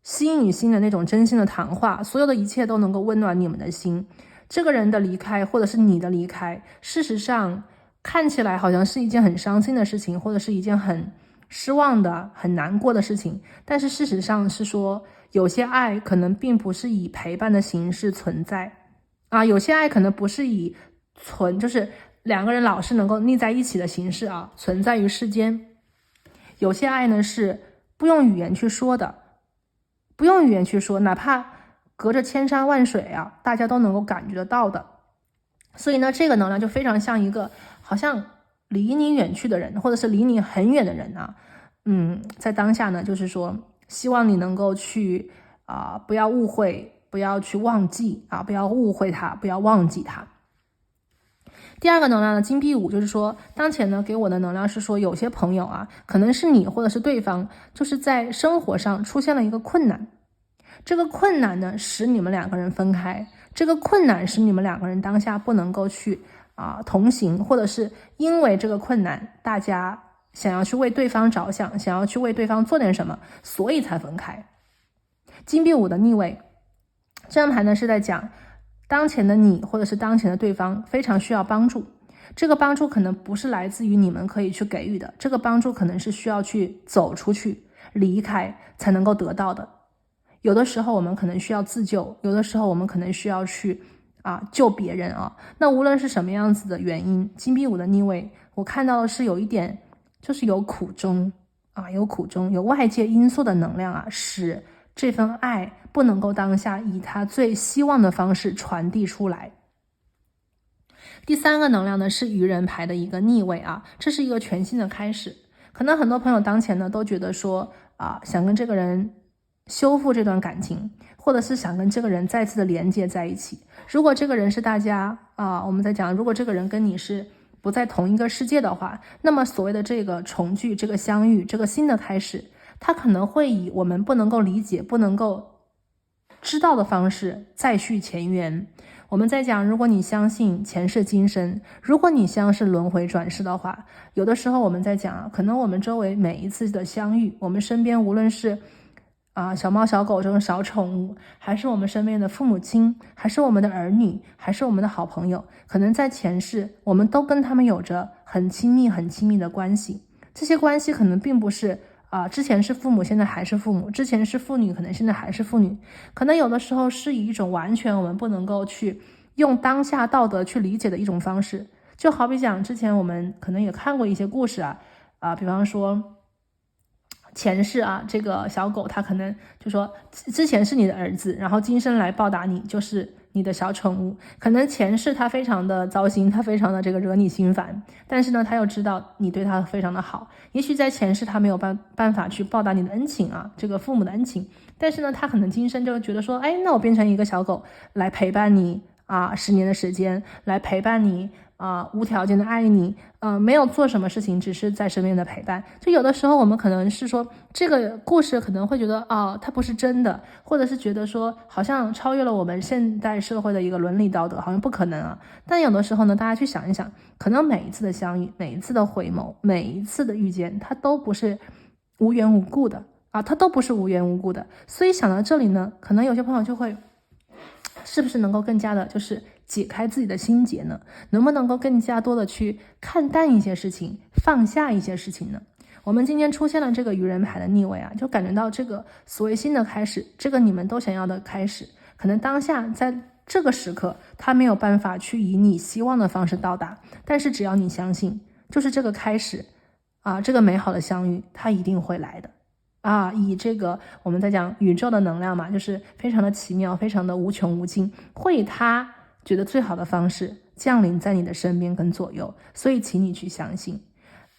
心与心的那种真心的谈话，所有的一切都能够温暖你们的心。这个人的离开或者是你的离开，事实上看起来好像是一件很伤心的事情，或者是一件很失望的很难过的事情，但是事实上是说有些爱可能并不是以陪伴的形式存在有些爱可能不是以就是两个人老是能够腻在一起的形式存在于世间。有些爱呢是不用语言去说的，不用语言去说，哪怕隔着千山万水大家都能够感觉得到的。所以呢，这个能量就非常像一个好像离你远去的人，或者是离你很远的人在当下呢，就是说希望你能够去不要误会，不要去忘记不要误会他，不要忘记他。第二个能量呢，金币5，就是说当前呢给我的能量是说，有些朋友可能是你或者是对方，就是在生活上出现了一个困难，这个困难呢使你们两个人分开，这个困难使你们两个人当下不能够去同行，或者是因为这个困难大家想要去为对方着想，想要去为对方做点什么，所以才分开。金币5的逆位，这张牌呢是在讲当前的你或者是当前的对方非常需要帮助，这个帮助可能不是来自于你们可以去给予的，这个帮助可能是需要去走出去离开才能够得到的。有的时候我们可能需要自救，有的时候我们可能需要去救别人那无论是什么样子的原因，金币5的逆位我看到的是有一点就是有苦衷有苦衷，有外界因素的能量使这份爱不能够当下以他最希望的方式传递出来。第三个能量呢是愚人牌的一个逆位这是一个全新的开始。可能很多朋友当前呢都觉得说想跟这个人修复这段感情，或者是想跟这个人再次的连接在一起。如果这个人是大家我们在讲，如果这个人跟你是不在同一个世界的话，那么所谓的这个重聚，这个相遇，这个新的开始，它可能会以我们不能够理解，不能够知道的方式再续前缘。我们在讲，如果你相信前世今生，如果你相信轮回转世的话，有的时候我们在讲可能我们周围每一次的相遇，我们身边无论是小猫小狗这种小宠物，还是我们身边的父母亲，还是我们的儿女，还是我们的好朋友，可能在前世我们都跟他们有着很亲密很亲密的关系。这些关系可能并不是之前是父母现在还是父母，之前是父女可能现在还是父女，可能有的时候是以一种完全我们不能够去用当下道德去理解的一种方式。就好比讲之前我们可能也看过一些故事比方说前世这个小狗它可能就说之前是你的儿子，然后今生来报答你就是你的小宠物，可能前世它非常的糟心，它非常的这个惹你心烦，但是呢它又知道你对它非常的好，也许在前世它没有办法去报答你的恩情这个父母的恩情，但是呢它可能今生就觉得说那我变成一个小狗来陪伴你10年的时间，来陪伴你无条件的爱你没有做什么事情，只是在身边的陪伴。就有的时候我们可能是说这个故事可能会觉得它不是真的，或者是觉得说好像超越了我们现代社会的一个伦理道德，好像不可能但有的时候呢，大家去想一想，可能每一次的相遇，每一次的回眸，每一次的遇见，它都不是无缘无故的它都不是无缘无故的。所以想到这里呢，可能有些朋友就会是不是能够更加的就是解开自己的心结呢？能不能够更加多的去看淡一些事情，放下一些事情呢？我们今天出现了这个愚人牌的逆位就感觉到这个所谓新的开始，这个你们都想要的开始，可能当下在这个时刻他没有办法去以你希望的方式到达，但是只要你相信，就是这个开始这个美好的相遇它一定会来的以这个我们在讲宇宙的能量嘛，就是非常的奇妙，非常的无穷无尽，会以他觉得最好的方式降临在你的身边跟左右，所以请你去相信。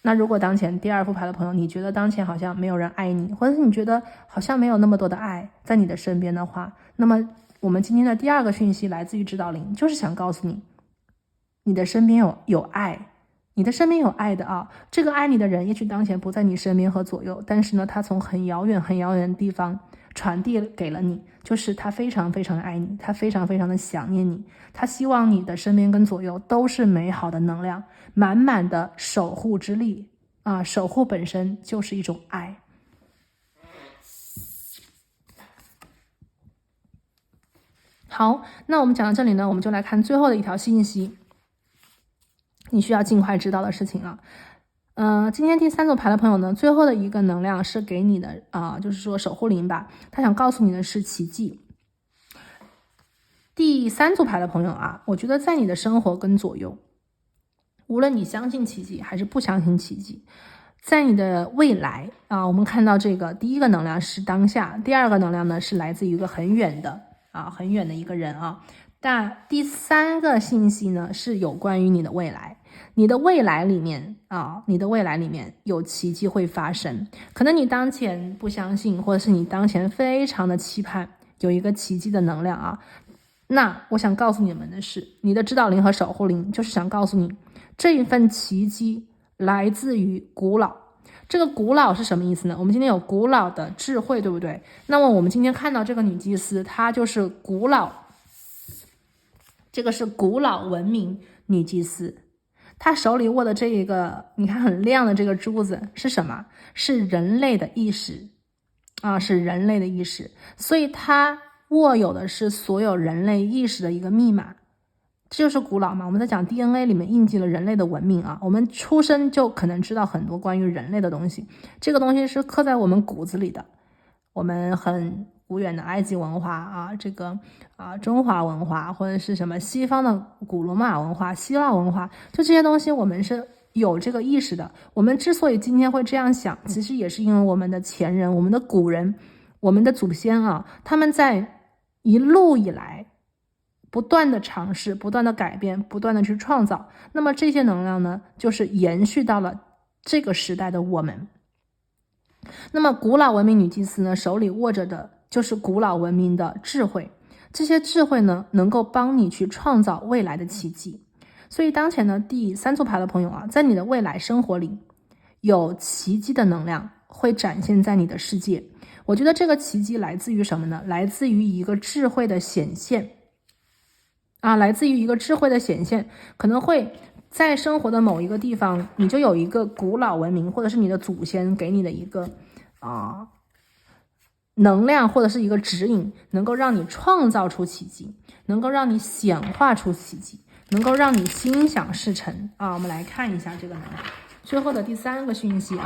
那如果当前第二副牌的朋友，你觉得当前好像没有人爱你，或者是你觉得好像没有那么多的爱在你的身边的话，那么我们今天的第二个讯息来自于指导灵，就是想告诉你，你的身边有爱，你的身边有爱的啊。这个爱你的人也许当前不在你身边和左右，但是呢，他从很遥远很遥远的地方传递给了你，就是他非常非常的爱你，他非常非常的想念你，他希望你的身边跟左右都是美好的能量，满满的守护之力啊！守护本身就是一种爱。好，那我们讲到这里呢，我们就来看最后的一条信息，你需要尽快知道的事情了。今天第三组牌的朋友呢，最后的一个能量是给你的就是说守护灵吧，他想告诉你的是奇迹。第三组牌的朋友啊，我觉得在你的生活跟左右，无论你相信奇迹还是不相信奇迹，在你的未来我们看到这个第一个能量是当下，第二个能量呢是来自于一个很远的很远的一个人但第三个信息呢是有关于你的未来。你的未来里面你的未来里面有奇迹会发生，可能你当前不相信，或者是你当前非常的期盼有一个奇迹的能量那我想告诉你们的是，你的指导灵和守护灵就是想告诉你，这一份奇迹来自于古老。这个古老是什么意思呢？我们今天有古老的智慧，对不对？那么我们今天看到这个女祭司，她就是古老，这个是古老文明女祭司，她手里握的这一个你看很亮的这个珠子是什么？是人类的意识是人类的意识，所以她握有的是所有人类意识的一个密码。这就是古老嘛，我们在讲 DNA 里面印记了人类的文明我们出生就可能知道很多关于人类的东西，这个东西是刻在我们骨子里的。我们很古远的埃及文化这个中华文化，或者是什么西方的古罗马文化、希腊文化，就这些东西我们是有这个意识的。我们之所以今天会这样想，其实也是因为我们的前人、我们的古人、我们的祖先他们在一路以来不断的尝试，不断的改变，不断的去创造，那么这些能量呢，就是延续到了这个时代的我们。那么古老文明女祭司呢，手里握着的就是古老文明的智慧，这些智慧呢，能够帮你去创造未来的奇迹。所以当前呢，第三组牌的朋友在你的未来生活里，有奇迹的能量会展现在你的世界。我觉得这个奇迹来自于什么呢？来自于一个智慧的显现来自于一个智慧的显现，可能会在生活的某一个地方，你就有一个古老文明，或者是你的祖先给你的一个能量，或者是一个指引，能够让你创造出奇迹，能够让你显化出奇迹，能够让你心想事成我们来看一下这个能量。最后的第三个讯息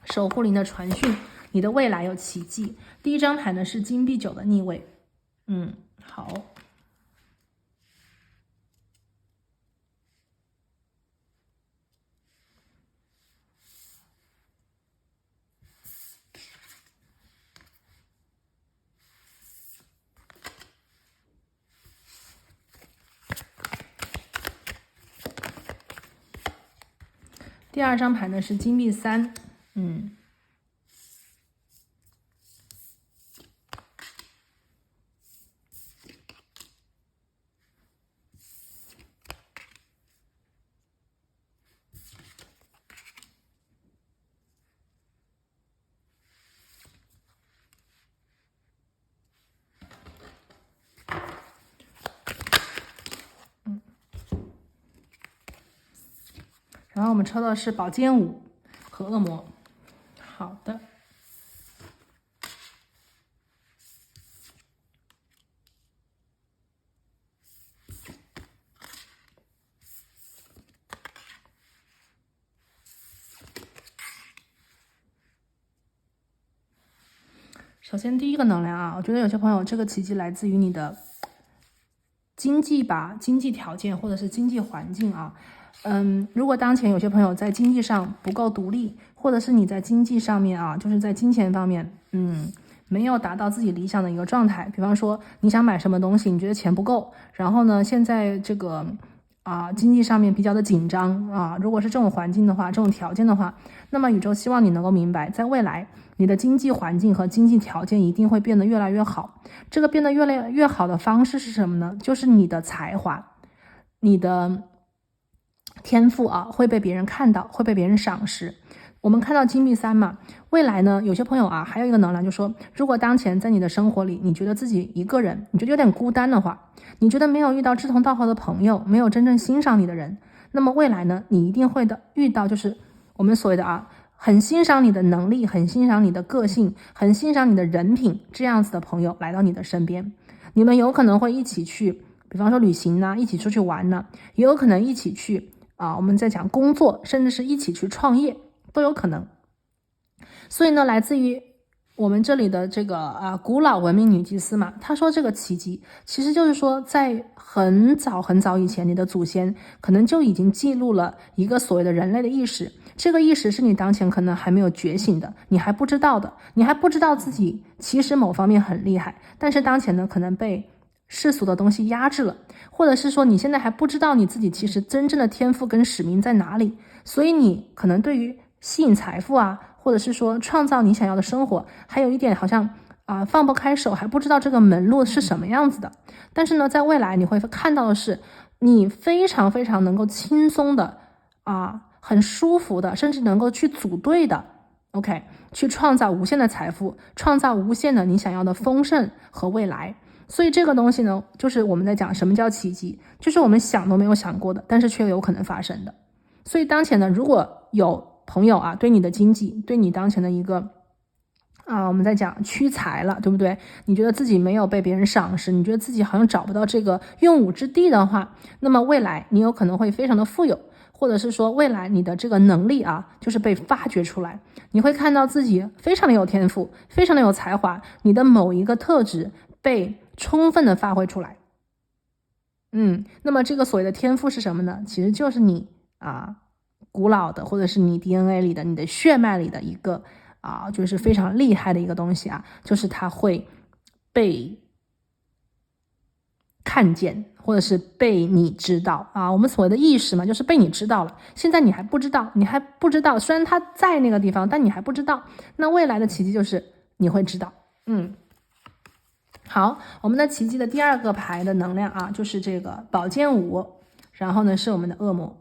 守护灵的传讯，你的未来有奇迹。第一张牌呢是金币9的逆位好。第二张牌呢是金币3然后我们抽到是宝剑5和恶魔。好的，首先第一个能量我觉得有些朋友这个奇迹来自于你的经济条件或者是经济环境如果当前有些朋友在经济上不够独立，或者是你在经济上面啊，就是在金钱方面，没有达到自己理想的一个状态。比方说你想买什么东西，你觉得钱不够，然后呢，现在这个经济上面比较的紧张啊，如果是这种环境的话，这种条件的话，那么宇宙希望你能够明白，在未来你的经济环境和经济条件一定会变得越来越好。这个变得越来越好的方式是什么呢？就是你的才华，你的天赋啊，会被别人看到，会被别人赏识。我们看到金币3嘛，未来呢，有些朋友啊，还有一个能量，就说，如果当前在你的生活里，你觉得自己一个人，你觉得有点孤单的话，你觉得没有遇到志同道合的朋友，没有真正欣赏你的人，那么未来呢，你一定会遇到，就是我们所谓的很欣赏你的能力，很欣赏你的个性，很欣赏你的人品，这样子的朋友来到你的身边，你们有可能会一起去，比方说旅行一起出去玩也有可能一起去我们在讲工作，甚至是一起去创业都有可能。所以呢，来自于我们这里的这个古老文明女祭司嘛，她说这个奇迹其实就是说，在很早很早以前，你的祖先可能就已经记录了一个所谓的人类的意识，这个意识是你当前可能还没有觉醒的，你还不知道的，你还不知道自己其实某方面很厉害，但是当前呢可能被世俗的东西压制了，或者是说你现在还不知道你自己其实真正的天赋跟使命在哪里，所以你可能对于吸引财富或者是说创造你想要的生活，还有一点好像放不开手，还不知道这个门路是什么样子的。但是呢，在未来你会看到的是，你非常非常能够轻松的很舒服的，甚至能够去组队的 OK 去创造无限的财富，创造无限的你想要的丰盛和未来。所以这个东西呢，就是我们在讲什么叫奇迹，就是我们想都没有想过的，但是却有可能发生的。所以当前呢，如果有朋友对你的经济，对你当前的一个我们在讲屈才了，对不对？你觉得自己没有被别人赏识，你觉得自己好像找不到这个用武之地的话，那么未来你有可能会非常的富有，或者是说未来你的这个能力就是被发掘出来，你会看到自己非常的有天赋，非常的有才华，你的某一个特质被充分的发挥出来。那么这个所谓的天赋是什么呢？其实就是你古老的，或者是你 DNA 里的，你的血脉里的一个就是非常厉害的一个东西就是它会被看见，或者是被你知道我们所谓的意识嘛，就是被你知道了。现在你还不知道，虽然它在那个地方，但你还不知道。那未来的奇迹就是你会知道。好，我们的奇迹的第二个牌的能量就是这个宝剑5，然后呢是我们的恶魔。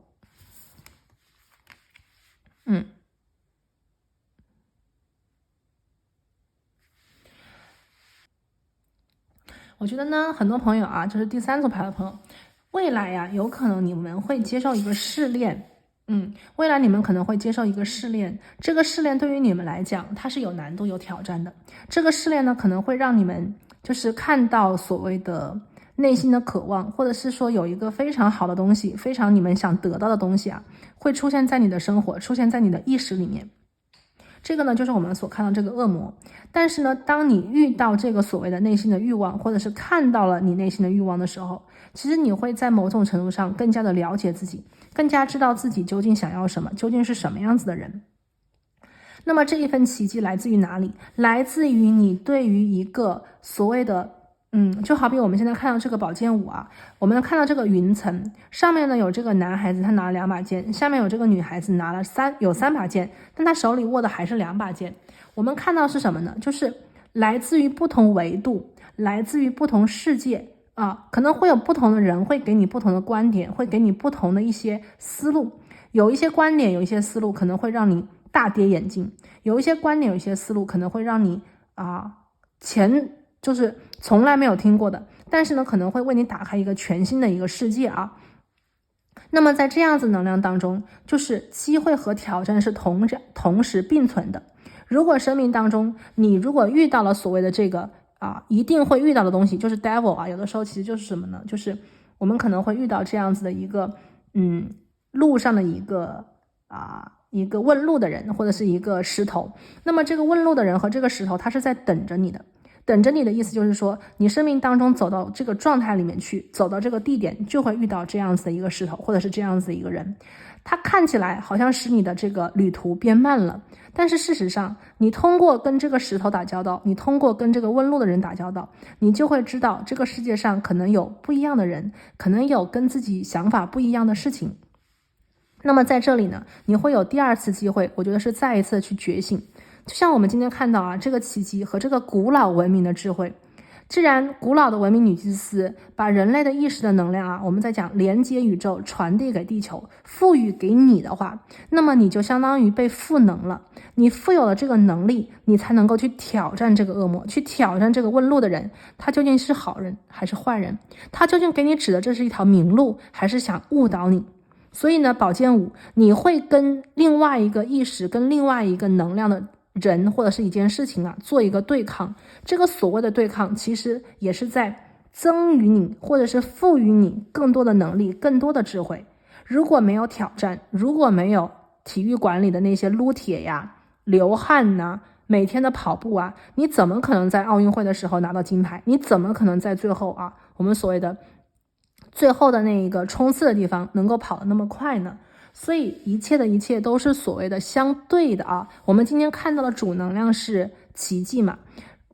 我觉得呢，很多朋友就是第3组牌的朋友，未来有可能你们会接受一个试炼。未来你们可能会接受一个试炼，这个试炼对于你们来讲，它是有难度、有挑战的。这个试炼呢，可能会让你们就是看到所谓的内心的渴望，或者是说有一个非常好的东西，非常你们想得到的东西会出现在你的生活，出现在你的意识里面。这个呢，就是我们所看到这个恶魔。但是呢，当你遇到这个所谓的内心的欲望，或者是看到了你内心的欲望的时候，其实你会在某种程度上更加的了解自己，更加知道自己究竟想要什么，究竟是什么样子的人。那么这一份奇迹来自于哪里？来自于你对于一个所谓的就好比我们现在看到这个宝剑5我们看到这个云层上面呢有这个男孩子，他拿了2把剑，下面有这个女孩子拿了3把剑，但他手里握的还是2把剑。我们看到是什么呢？就是来自于不同维度，来自于不同世界可能会有不同的人会给你不同的观点，会给你不同的一些思路。有一些观点，有一些思路可能会让你大跌眼镜，有一些观点，有一些思路可能会让你就是从来没有听过的，但是呢可能会为你打开一个全新的一个世界那么在这样子能量当中，就是机会和挑战是同时并存的。如果生命当中你如果遇到了所谓的这个一定会遇到的东西，就是 devil 有的时候其实就是什么呢？就是我们可能会遇到这样子的一个路上的一个问路的人，或者是一个石头。那么这个问路的人和这个石头，他是在等着你的。等着你的意思就是说，你生命当中走到这个状态里面去，走到这个地点，就会遇到这样子的一个石头，或者是这样子的一个人。它看起来好像使你的这个旅途变慢了，但是事实上，你通过跟这个石头打交道，你通过跟这个问路的人打交道，你就会知道这个世界上可能有不一样的人，可能有跟自己想法不一样的事情。那么在这里呢，你会有第二次机会，我觉得是再一次去觉醒。就像我们今天看到啊，这个奇迹和这个古老文明的智慧。既然古老的文明女祭司把人类的意识的能量啊，我们在讲连接宇宙，传递给地球，赋予给你的话，那么你就相当于被赋能了。你富有了这个能力，你才能够去挑战这个恶魔，去挑战这个问路的人，他究竟是好人还是坏人？他究竟给你指的这是一条明路，还是想误导你？所以呢，宝剑五，你会跟另外一个意识，跟另外一个能量的人或者是一件事情啊，做一个对抗。这个所谓的对抗，其实也是在增予你，或者是赋予你更多的能力，更多的智慧。如果没有挑战，如果没有体育馆里的那些撸铁呀、流汗呐、每天的跑步啊，你怎么可能在奥运会的时候拿到金牌？你怎么可能在最后啊，我们所谓的最后的那一个冲刺的地方能够跑得那么快呢？所以一切的一切都是所谓的相对的啊。我们今天看到的主能量是奇迹嘛。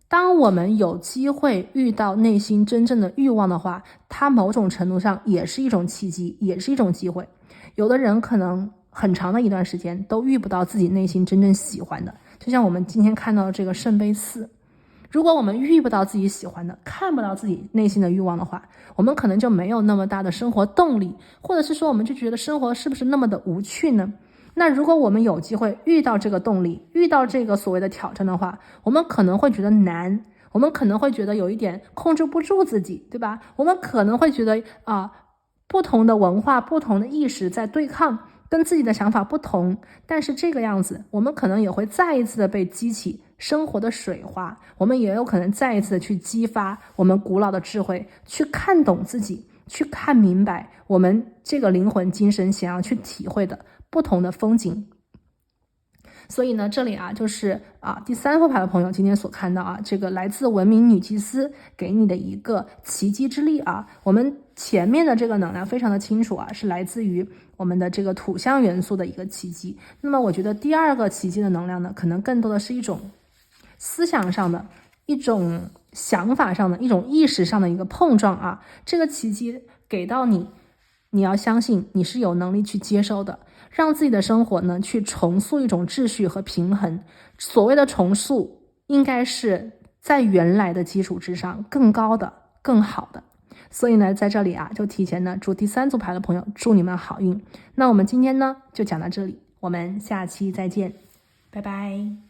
当我们有机会遇到内心真正的欲望的话，它某种程度上也是一种奇迹，也是一种机会。有的人可能很长的一段时间都遇不到自己内心真正喜欢的，就像我们今天看到的这个圣杯4。如果我们遇不到自己喜欢的，看不到自己内心的欲望的话，我们可能就没有那么大的生活动力，或者是说我们就觉得生活是不是那么的无趣呢？那如果我们有机会遇到这个动力，遇到这个所谓的挑战的话，我们可能会觉得难，我们可能会觉得有一点控制不住自己，对吧？我们可能会觉得不同的文化、不同的意识在对抗，跟自己的想法不同，但是这个样子，我们可能也会再一次的被激起生活的水花，我们也有可能再一次的去激发我们古老的智慧，去看懂自己，去看明白我们这个灵魂精神想要去体会的不同的风景。所以呢，这里啊，就是第3副牌的朋友今天所看到这个来自文明女祭司给你的一个奇迹之力我们前面的这个能量非常的清楚是来自于我们的这个土象元素的一个奇迹。那么我觉得第二个奇迹的能量呢，可能更多的是一种思想上的、一种想法上的、一种意识上的一个碰撞这个奇迹给到你，你要相信你是有能力去接收的，让自己的生活呢去重塑一种秩序和平衡。所谓的重塑，应该是在原来的基础之上更高的、更好的。所以呢，在这里就提前呢祝第3组牌的朋友祝你们好运。那我们今天呢就讲到这里，我们下期再见，拜拜。